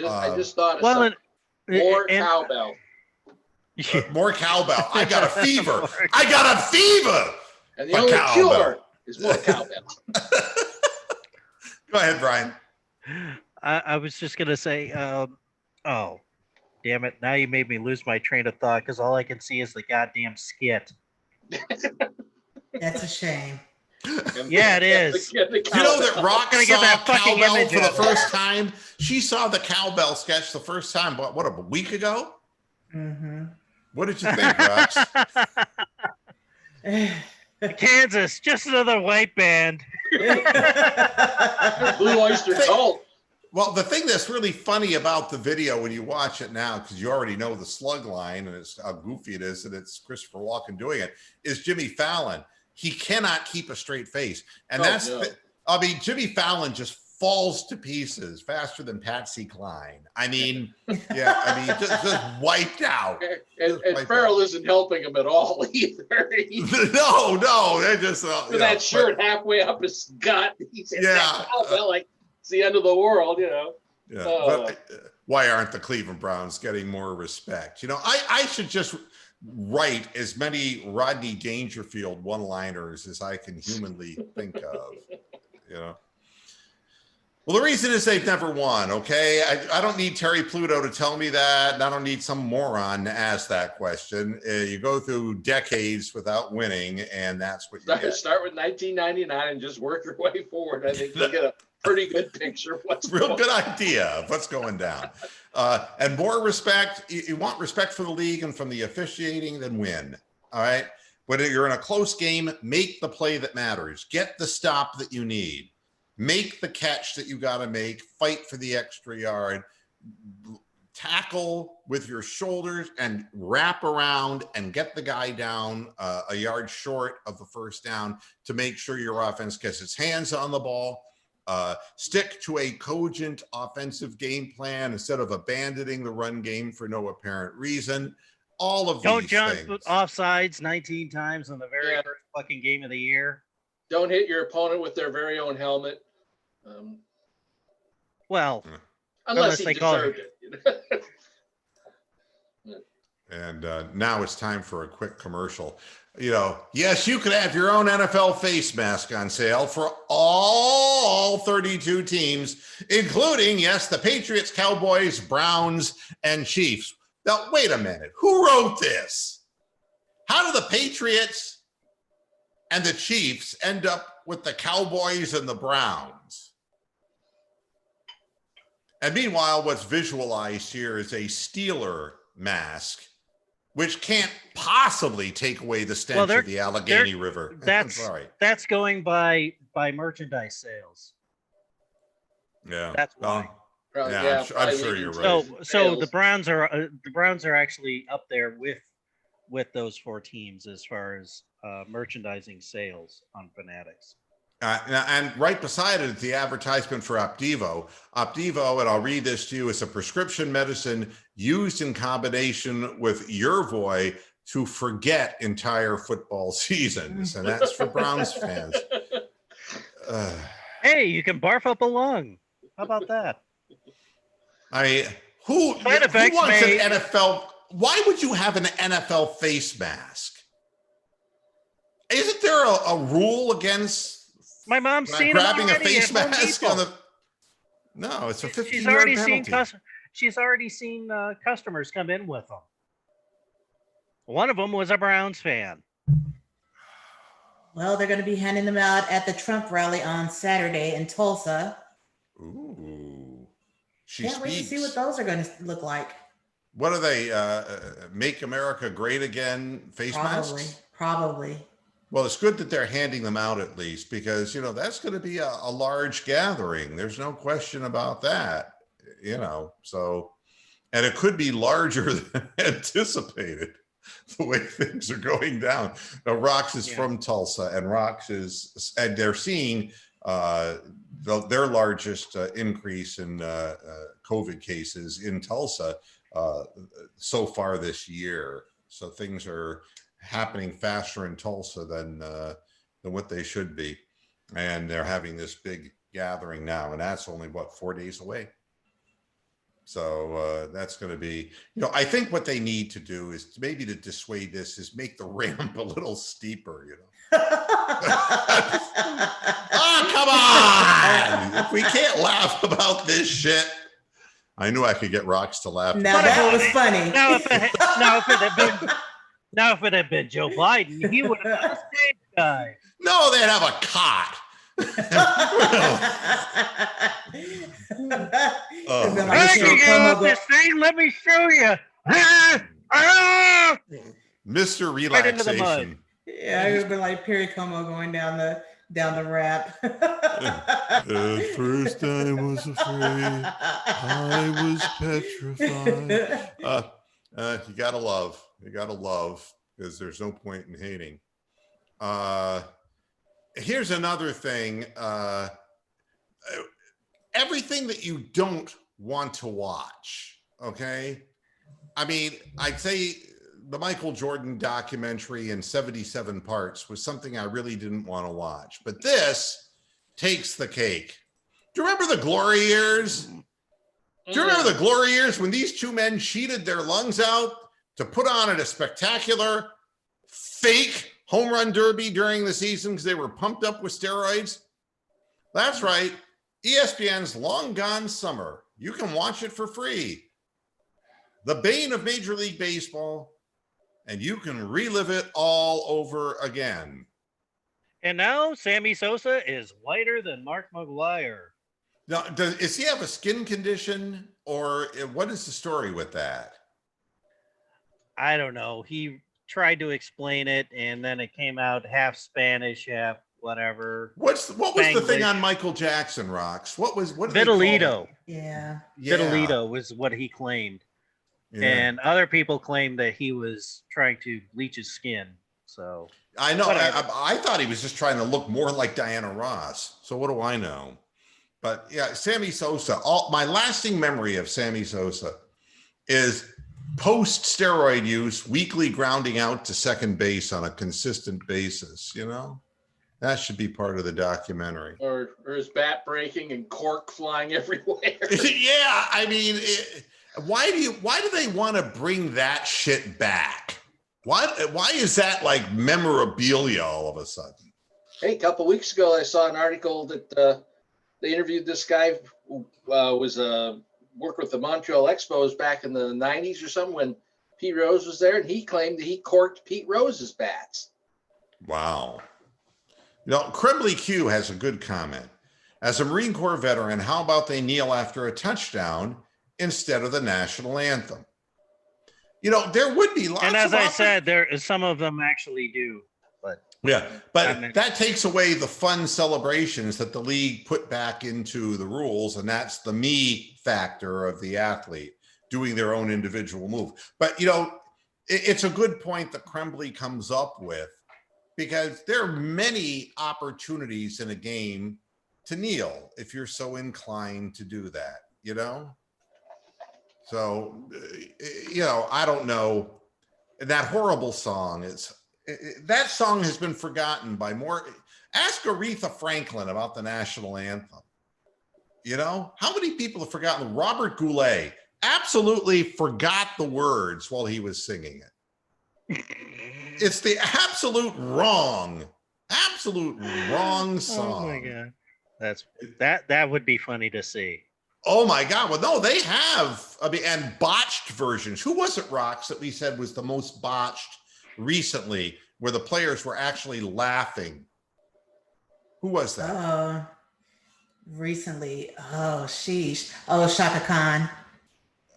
I just thought of more cowbell. More cowbell. I got a fever. I got a fever. And the only cure is more cowbell. Go ahead, Brian. I was just gonna say, oh, damn it! Now you made me lose my train of thought because all I can see is the goddamn skit. That's a shame. Yeah, it is. You know that Rock saw Cowbell for the first time? She saw the Cowbell sketch the first time, what, a week ago? Mm-hmm. What did you think, Rox? Kansas, just another white band. Blue Oyster Cult. Well, the thing that's really funny about the video when you watch it now, because you already know the slug line and it's how goofy it is, and it's Christopher Walken doing it, is Jimmy Fallon. He cannot keep a straight face. And I mean, Jimmy Fallon just falls to pieces faster than Patsy Cline. I mean, yeah, I mean, just wiped out. And Farrell isn't helping him at all either. No, they're just with that shirt halfway up his gut. He's like it's the end of the world, you know. Yeah, but why aren't the Cleveland Browns getting more respect? You know, I should just write as many Rodney Dangerfield one-liners as I can humanly think of, you know. Well, the reason is they've never won, okay? I don't need Terry Pluto to tell me that, and I don't need some moron to ask that question. You go through decades without winning, and that's what you get. Start with 1999 and just work your way forward. I think you'll get a pretty good picture of what's real good idea of what's going down. And more respect. You want respect for the league and from the officiating, then win, all right? When you're in a close game, make the play that matters. Get the stop that you need. Make the catch that you got to make, fight for the extra yard, tackle with your shoulders and wrap around and get the guy down a yard short of the first down to make sure your offense gets its hands on the ball. Stick to a cogent offensive game plan instead of abandoning the run game for no apparent reason. All of Don't these jump things. offsides 19 times in the very first fucking game of the year. Don't hit your opponent with their very own helmet. Well, unless he deserved it. And now it's time for a quick commercial. You know, yes, you can have your own NFL face mask on sale for all 32 teams, including, yes, the Patriots, Cowboys, Browns, and Chiefs. Now, wait a minute. Who wrote this? How do the Patriots and the Chiefs end up with the Cowboys and the Browns? And meanwhile, what's visualized here is a Steeler mask, which can't possibly take away the stench of the Allegheny River. That's going by merchandise sales. Yeah, that's why. I'm sure you're right. So the Browns are actually up there with those four teams as far as merchandising sales on Fanatics. And right beside it, the advertisement for Opdivo. Opdivo, and I'll read this to you, is a prescription medicine used in combination with Yervoy to forget entire football seasons. And that's for Browns fans. Hey, you can barf up a lung. How about that? I mean, who wants an NFL? Why would you have an NFL face mask? Isn't there a rule against my mom's seen grabbing a face mask on the? No, it's a 15-yard penalty. She's already seen customers come in with them. One of them was a Browns fan. Well, they're going to be handing them out at the Trump rally on Saturday in Tulsa. Ooh, can't wait to see what those are going to look like. What are they? Make America Great Again face masks? Probably. Well, it's good that they're handing them out at least, because, you know, that's going to be a large gathering. There's no question about that, you know, so, and it could be larger than anticipated the way things are going down. Now, Rox is from Tulsa, and and they're seeing their largest increase in COVID cases in Tulsa so far this year. So things are happening faster in Tulsa than what they should be. And they're having this big gathering now, and that's only what, 4 days away. So that's going to be, I think what they need to do is maybe to dissuade this is make the ramp a little steeper, Oh, come on! If we can't laugh about this shit, I knew I could get Rocks to laugh. Now that was funny. Now if it had been Joe Biden, he would have been the stage guy. No, they'd have a cot. I can get off this thing. Let me show you. Mr. Right into the mud. Relaxation. Yeah, it would have been like Perry Como going down the ramp. At first I was afraid. I was petrified. You gotta love. You gotta love, because there's no point in hating. Here's another thing. Everything that you don't want to watch, okay? I mean, I'd say the Michael Jordan documentary in 77 parts was something I really didn't want to watch. But this takes the cake. Do you remember the glory years? Do you remember the glory years when these two men cheated their lungs out to put on a spectacular fake home run derby during the season because they were pumped up with steroids? That's right. ESPN's Long Gone Summer. You can watch it for free. The bane of Major League Baseball, and you can relive it all over again. And now Sammy Sosa is whiter than Mark McGwire. Now, does he have a skin condition, or what is the story with that? I don't know. He tried to explain it, and then it came out half Spanish, half whatever. What was Spanglish. the thing on Michael Jackson, Rocks? What did they Vitiligo. call it? Yeah. Vitiligo was what he claimed. Yeah. And other people claimed that he was trying to bleach his skin. So I know. whatever. I thought he was just trying to look more like Diana Ross. So what do I know? But yeah, Sammy Sosa. My lasting memory of Sammy Sosa is post-steroid use, weekly grounding out to second base on a consistent basis. That should be part of the documentary. Or his bat breaking and cork flying everywhere. Yeah, I mean, why do they want to bring that shit back? Why is that like memorabilia all of a sudden? Hey, a couple weeks ago, I saw an article that they interviewed this guy who worked with the Montreal Expos back in the 90s or something when Pete Rose was there, and he claimed that he corked Pete Rose's bats. Wow. Crembley Q has a good comment. As a Marine Corps veteran, how about they kneel after a touchdown instead of the national anthem? There would be lots of... And as I said, some of them actually do. But that takes away the fun celebrations that the league put back into the rules, and that's the me factor of the athlete doing their own individual move. But it's a good point that Crembley comes up with, because there are many opportunities in a game to kneel if you're so inclined to do that. So I don't know. That horrible song that song has been forgotten by more. Ask Aretha Franklin about the national anthem. How many people have forgotten? Robert Goulet absolutely forgot the words while he was singing it. It's the absolute wrong song. Oh my God. That would be funny to see. Oh my God. Well, no, they have, and botched versions. Who was it, Rocks, that we said was the most botched recently, where the players were actually laughing? Who was that? Recently. Oh, sheesh. Oh, Shaka Khan.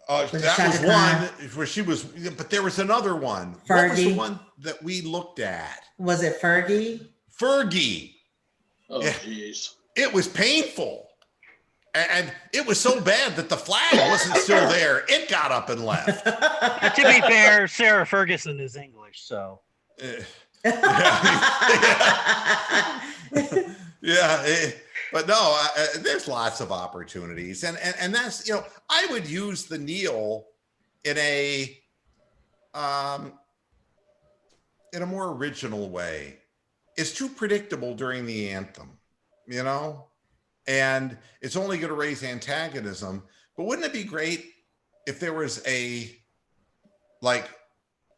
That was one where she was, but there was another one. Fergie. What was the one that we looked at? Was it Fergie? Fergie. Oh, jeez. It was painful. And it was so bad that the flag wasn't still there. It got up and left. To be fair, Sarah Ferguson is English, so. But no, there's lots of opportunities. And that's, I would use the kneel in a more original way. It's too predictable during the anthem, you know, and it's only going to raise antagonism. But wouldn't it be great if there was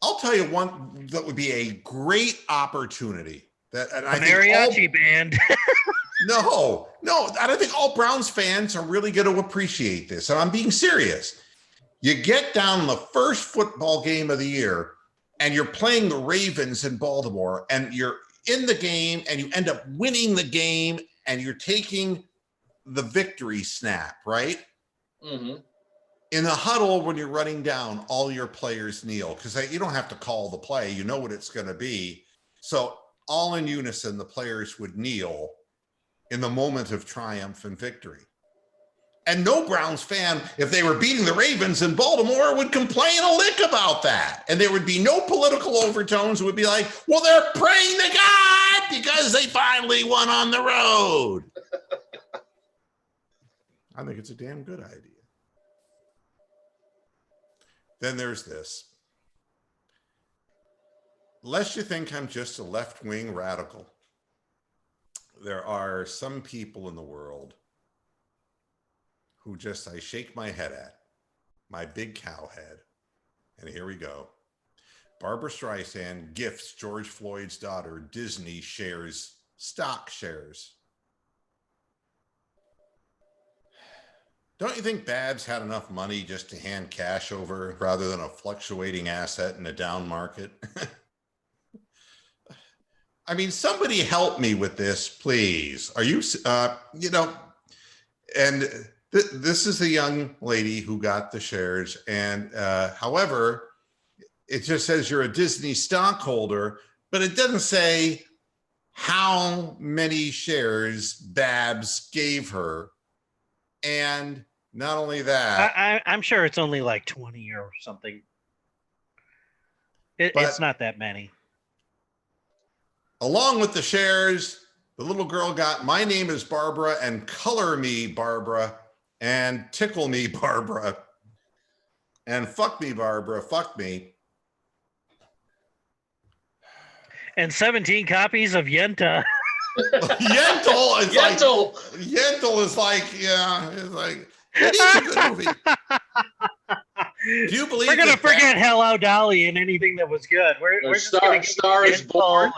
I'll tell you one that would be a great opportunity. That, and I think mariachi band. No, I don't think all Browns fans are really going to appreciate this. And I'm being serious. You get down the first football game of the year and you're playing the Ravens in Baltimore and you're in the game and you end up winning the game and you're taking the victory snap, right? Mm-hmm. In the huddle, when you're running down, all your players kneel because you don't have to call the play. You know what it's going to be. So all in unison, the players would kneel in the moment of triumph and victory. And no Browns fan, if they were beating the Ravens in Baltimore, would complain a lick about that. And there would be no political overtones. It would be like, well, they're praying to God because they finally won on the road. I think it's a damn good idea. Then there's this. Lest you think I'm just a left-wing radical, there are some people in the world who just I shake my head at, my big cow head. And here we go. Barbra Streisand gifts George Floyd's daughter Disney stock shares. Don't you think Babs had enough money just to hand cash over rather than a fluctuating asset in a down market? I mean, somebody help me with this, please. Are you, and this is a young lady who got the shares. And however, it just says you're a Disney stockholder, but it doesn't say how many shares Babs gave her. And not only that, I'm sure it's only like 20 or something. It's not that many. Along with the shares, the little girl got "My name is Barbara" and "Color me Barbara" and "Tickle me Barbara" and "Fuck me Barbara, fuck me." And 17 copies of Yenta. Yentl is like, yeah, it's like, it is a good movie. Do you believe we're gonna forget Hello Dolly and anything that was good? We're just gonna Star is Born.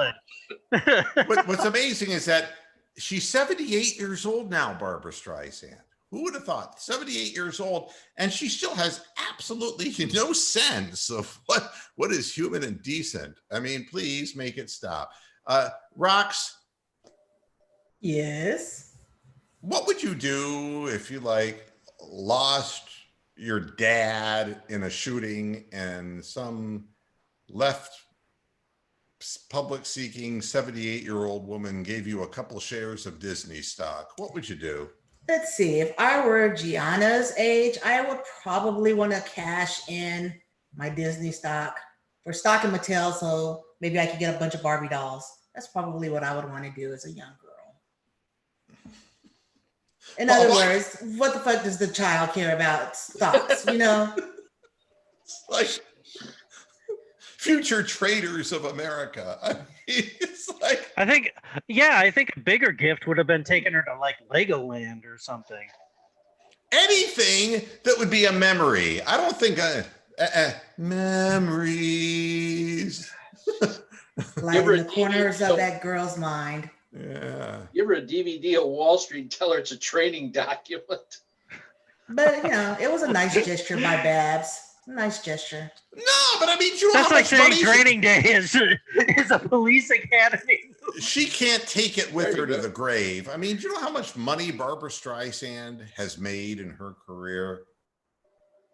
What's amazing is that she's 78 years old now, Barbra Streisand. Who would have thought? 78 years old, and she still has absolutely no sense of what is human and decent. I mean, please make it stop. Rox. Yes. What would you do if you lost your dad in a shooting and some left public seeking 78-year-old woman gave you a couple shares of Disney stock? What would you do? Let's see. If I were Gianna's age, I would probably want to cash in my Disney stock for stock in Mattel, so maybe I could get a bunch of Barbie dolls. That's probably what I would want to do as a young girl. In other words, what the fuck does the child care about stocks, you know? Like future traders of America. I mean, it's like, I think a bigger gift would have been taking her to like Legoland or something. Anything that would be a memory. I don't think memories. Like in the corners of that girl's mind. Yeah. Give her a DVD of Wall Street and tell her it's a training document. But, it was a nice gesture by Babs. Nice gesture. No, but I mean, you know that's how like much saying money Training Day is a police academy. She can't take it with her to the grave. I mean, do you know how much money Barbra Streisand has made in her career?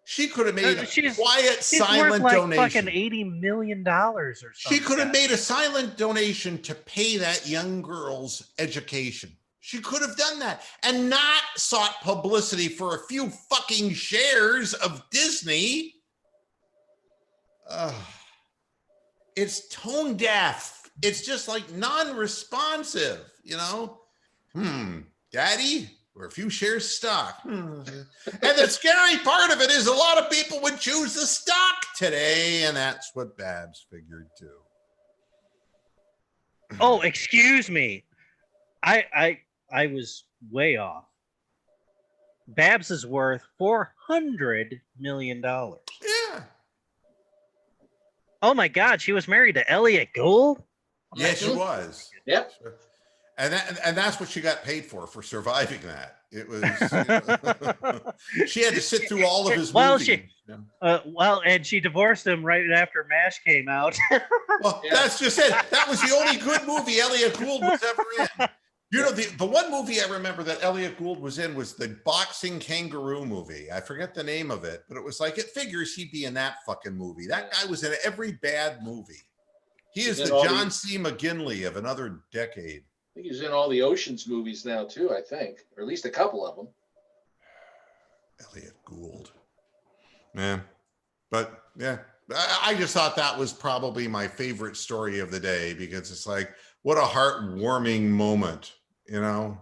She could have made a quiet, silent worth donation. Fucking $80 million or something. She could have made a silent donation to pay that young girl's education. She could have done that and not sought publicity for a few fucking shares of Disney. It's tone deaf. It's just like non-responsive, Daddy, or a few shares stock. And the scary part of it is a lot of people would choose the stock today, and that's what Babs figured too. Oh, excuse me. I was way off. Babs is worth $400 million. Yeah. Oh my God, she was married to Elliot Gould? Yeah, she was. Yep. And that's what she got paid for surviving that. It was she had to sit through all of his movies. And she divorced him right after MASH came out. Well, that's just it. That was the only good movie Elliot Gould was ever in. You know, the one movie I remember that Elliot Gould was in was the boxing kangaroo movie. I forget the name of it, but it was like, it figures he'd be in that fucking movie. That guy was in every bad movie. He is the John C. McGinley of another decade. I think he's in all the Oceans movies now too, I think, or at least a couple of them. Elliot Gould. Man. But yeah, I just thought that was probably my favorite story of the day, because it's like, what a heartwarming moment, you know?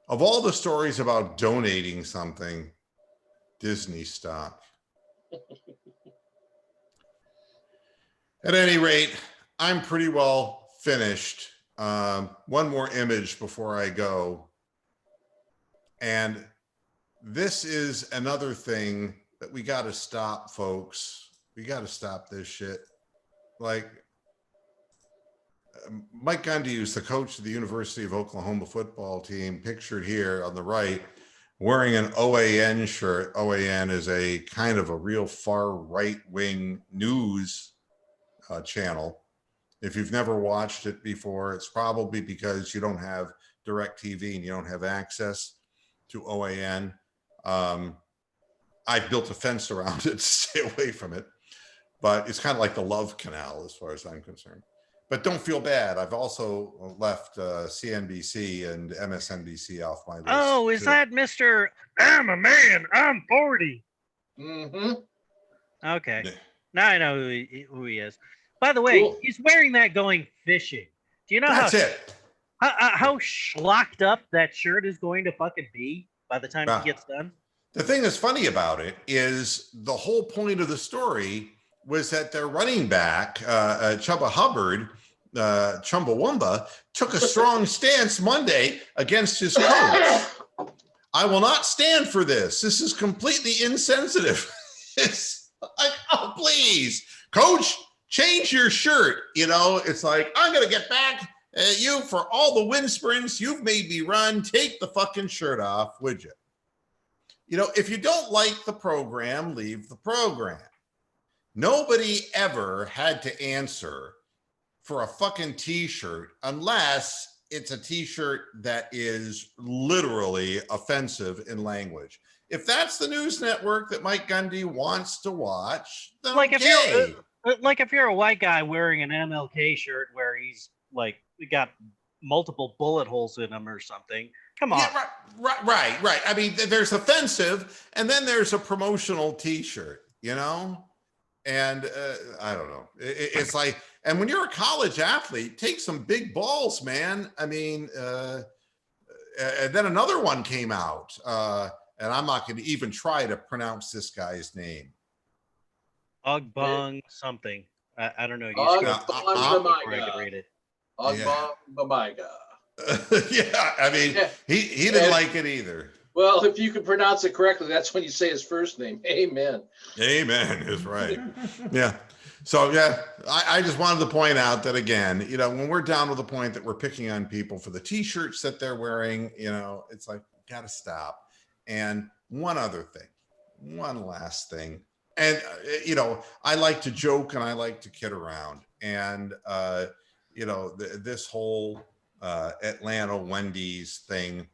Of all the stories about donating something, Disney stock. At any rate, I'm pretty well finished. One more image before I go. And this is another thing that we got to stop, folks. We got to stop this shit. Like, Mike Gundy, who's the coach of the University of Oklahoma football team, pictured here on the right, wearing an OAN shirt. OAN is a kind of a real far right-wing news channel. If you've never watched it before, it's probably because you don't have DirecTV and you don't have access to OAN. I've built a fence around it to stay away from it, but it's kind of like the Love Canal as far as I'm concerned. But don't feel bad. I've also left CNBC and MSNBC off my list. Oh, is that Mr. I'm a man, I'm 40? Mm-hmm. Okay. Yeah. Now I know who he is. By the way, Cool. He's wearing that going fishing. Do you know That's it. how schlocked up that shirt is going to fucking be by the time he gets done? The thing that's funny about it is the whole point of the story was that their running back, Chuba Hubbard, Chumbawamba, took a strong stance Monday against his coach. I will not stand for this. This is completely insensitive. It's like, oh, please, coach, change your shirt. You know, it's like, I'm going to get back at you for all the wind sprints you've made me run. Take the fucking shirt off, would you? You know, if you don't like the program, leave the program. Nobody ever had to answer for a fucking t-shirt unless it's a t-shirt that is literally offensive in language. If that's the news network that Mike Gundy wants to watch, then Like okay. if you're a white guy wearing an MLK shirt where he's like got multiple bullet holes in him or something, come on. Yeah, right. I mean, there's offensive, and then there's a promotional t-shirt, you know? And I don't know. It's like, and when you're a college athlete, take some big balls, man. I mean, and then another one came out, and I'm not going to even try to pronounce this guy's name. Ugbung something. I don't know. You Ugbung I could read it. Ugbung. Yeah, I mean, he didn't like it either. Well, if you can pronounce it correctly, that's when you say his first name. Amen. Amen is right. Yeah. So, yeah, I just wanted to point out that, again, you know, when we're down to the point that we're picking on people for the T-shirts that they're wearing, you know, it's like, got to stop. And one other thing, one last thing. And, you know, I like to joke and I like to kid around. And, you know, this whole Atlanta Wendy's thing,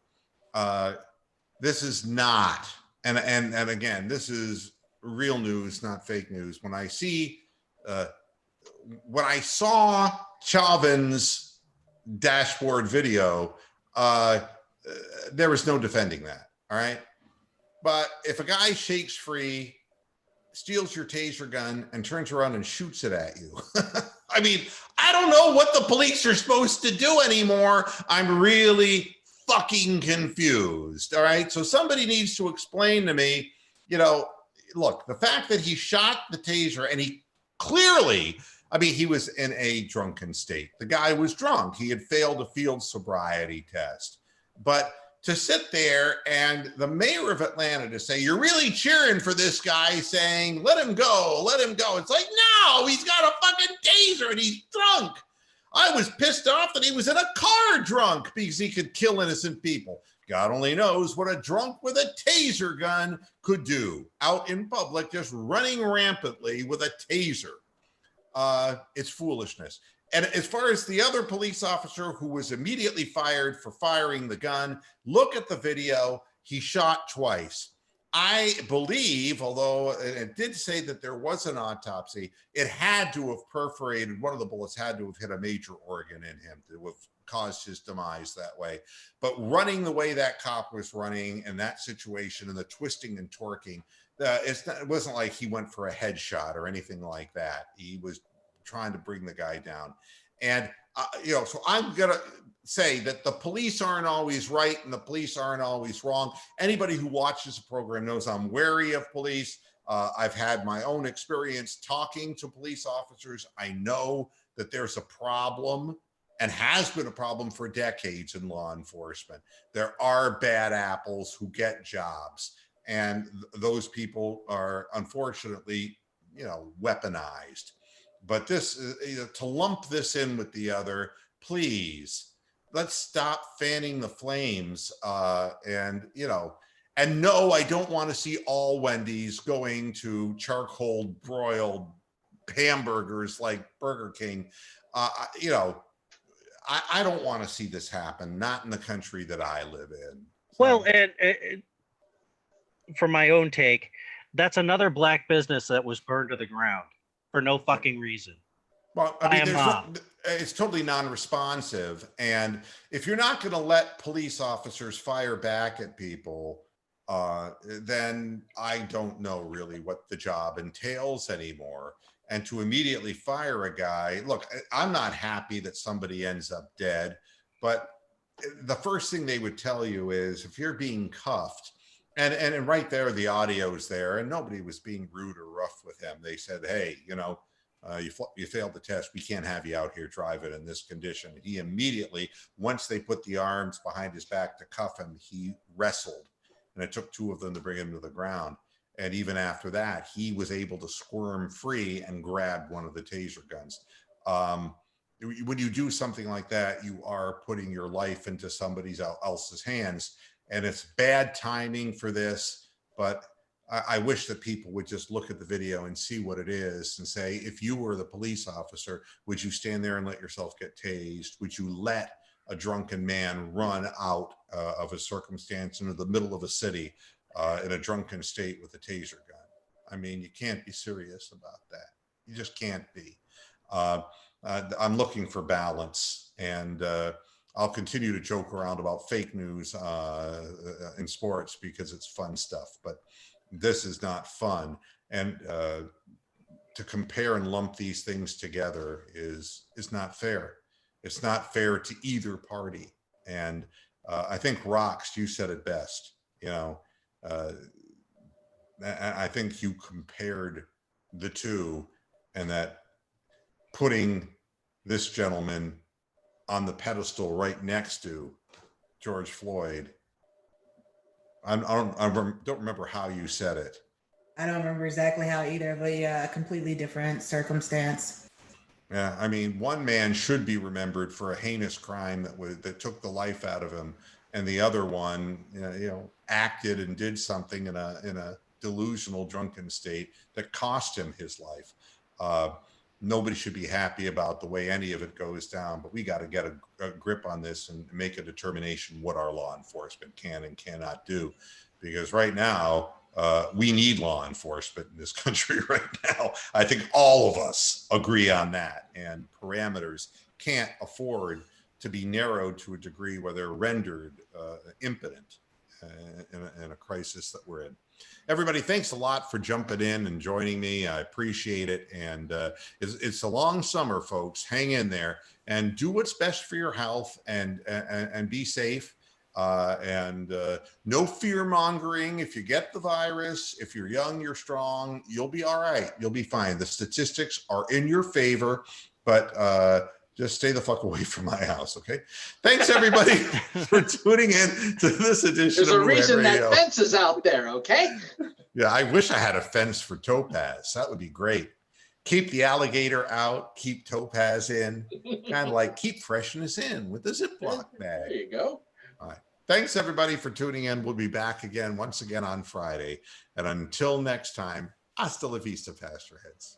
this is not, and again, this is real news, not fake news. When I saw Chauvin's dashboard video, there was no defending that. All right. But if a guy shakes free, steals your taser gun, and turns around and shoots it at you, I mean, I don't know what the police are supposed to do anymore. I'm really fucking confused. All right. So somebody needs to explain to me, you know, look, the fact that he shot the taser and he clearly, I mean, he was in a drunken state. The guy was drunk. He had failed a field sobriety test. But to sit there and the mayor of Atlanta to say, you're really cheering for this guy saying, let him go, let him go. It's like, no, he's got a fucking taser and he's drunk. I was pissed off that he was in a car drunk because he could kill innocent people. God only knows what a drunk with a taser gun could do out in public, just running rampantly with a taser. It's foolishness. And as far as the other police officer who was immediately fired for firing the gun, look at the video. He shot twice. I believe, although it did say that there was an autopsy, it had to have perforated, one of the bullets had to have hit a major organ in him to have caused his demise that way. But running the way that cop was running in that situation and the twisting and torquing, it wasn't like he went for a headshot or anything like that. He was trying to bring the guy down. And, so I'm going to say that the police aren't always right and the police aren't always wrong. Anybody who watches the program knows I'm wary of police. I've had my own experience talking to police officers. I know that there's a problem and has been a problem for decades in law enforcement. There are bad apples who get jobs, and those people are unfortunately, weaponized. But this, to lump this in with the other, please, let's stop fanning the flames. And no, I don't want to see all Wendy's going to charcoal broiled hamburgers like Burger King. I don't want to see this happen, not in the country that I live in. So. Well, and for my own take, that's another black business that was burned to the ground for no fucking reason. Well, I mean, it's totally non-responsive. And if you're not going to let police officers fire back at people, then I don't know really what the job entails anymore. And to immediately fire a guy, look, I'm not happy that somebody ends up dead, but the first thing they would tell you is if you're being cuffed, and right there, the audio is there, and nobody was being rude or rough with him. They said, hey, you failed the test. We can't have you out here driving in this condition. He immediately, once they put the arms behind his back to cuff him, he wrestled. And it took two of them to bring him to the ground. And even after that, he was able to squirm free and grab one of the taser guns. When you do something like that, you are putting your life into somebody else's hands. And it's bad timing for this, but I wish that people would just look at the video and see what it is and say, if you were the police officer, would you stand there and let yourself get tased? Would you let a drunken man run out of a circumstance into the middle of a city in a drunken state with a taser gun? I mean, you can't be serious about that. You just can't be. I'm looking for balance, and I'll continue to joke around about fake news in sports because it's fun stuff, but this is not fun. And to compare and lump these things together is not fair. It's not fair to either party. And I think Rox, you said it best. I think you compared the two, and that putting this gentleman on the pedestal right next to George Floyd. I don't remember how you said it. I don't remember exactly how either, but yeah, a completely different circumstance. Yeah, I mean, one man should be remembered for a heinous crime that took the life out of him, and the other one, acted and did something in a delusional, drunken state that cost him his life. Nobody should be happy about the way any of it goes down, but we got to get a grip on this and make a determination what our law enforcement can and cannot do. Because right now, we need law enforcement in this country right now. I think all of us agree on that, and parameters can't afford to be narrowed to a degree where they're rendered impotent in a crisis that we're in. Everybody, thanks a lot for jumping in and joining me. I appreciate it. And it's a long summer, folks. Hang in there and do what's best for your health and be safe. And no fear mongering. If you get the virus, if you're young, you're strong, you'll be all right. You'll be fine. The statistics are in your favor, but just stay the fuck away from my house, okay? Thanks, everybody, for tuning in to this edition There's of a New Head reason Radio. that fence is out there, okay? Yeah, I wish I had a fence for Topaz. That would be great. Keep the alligator out, keep Topaz in, kind of like keep freshness in with the Ziploc bag. There you go. All right. Thanks, everybody, for tuning in. We'll be back again once again on Friday. And until next time, hasta la vista, Pastor Heads.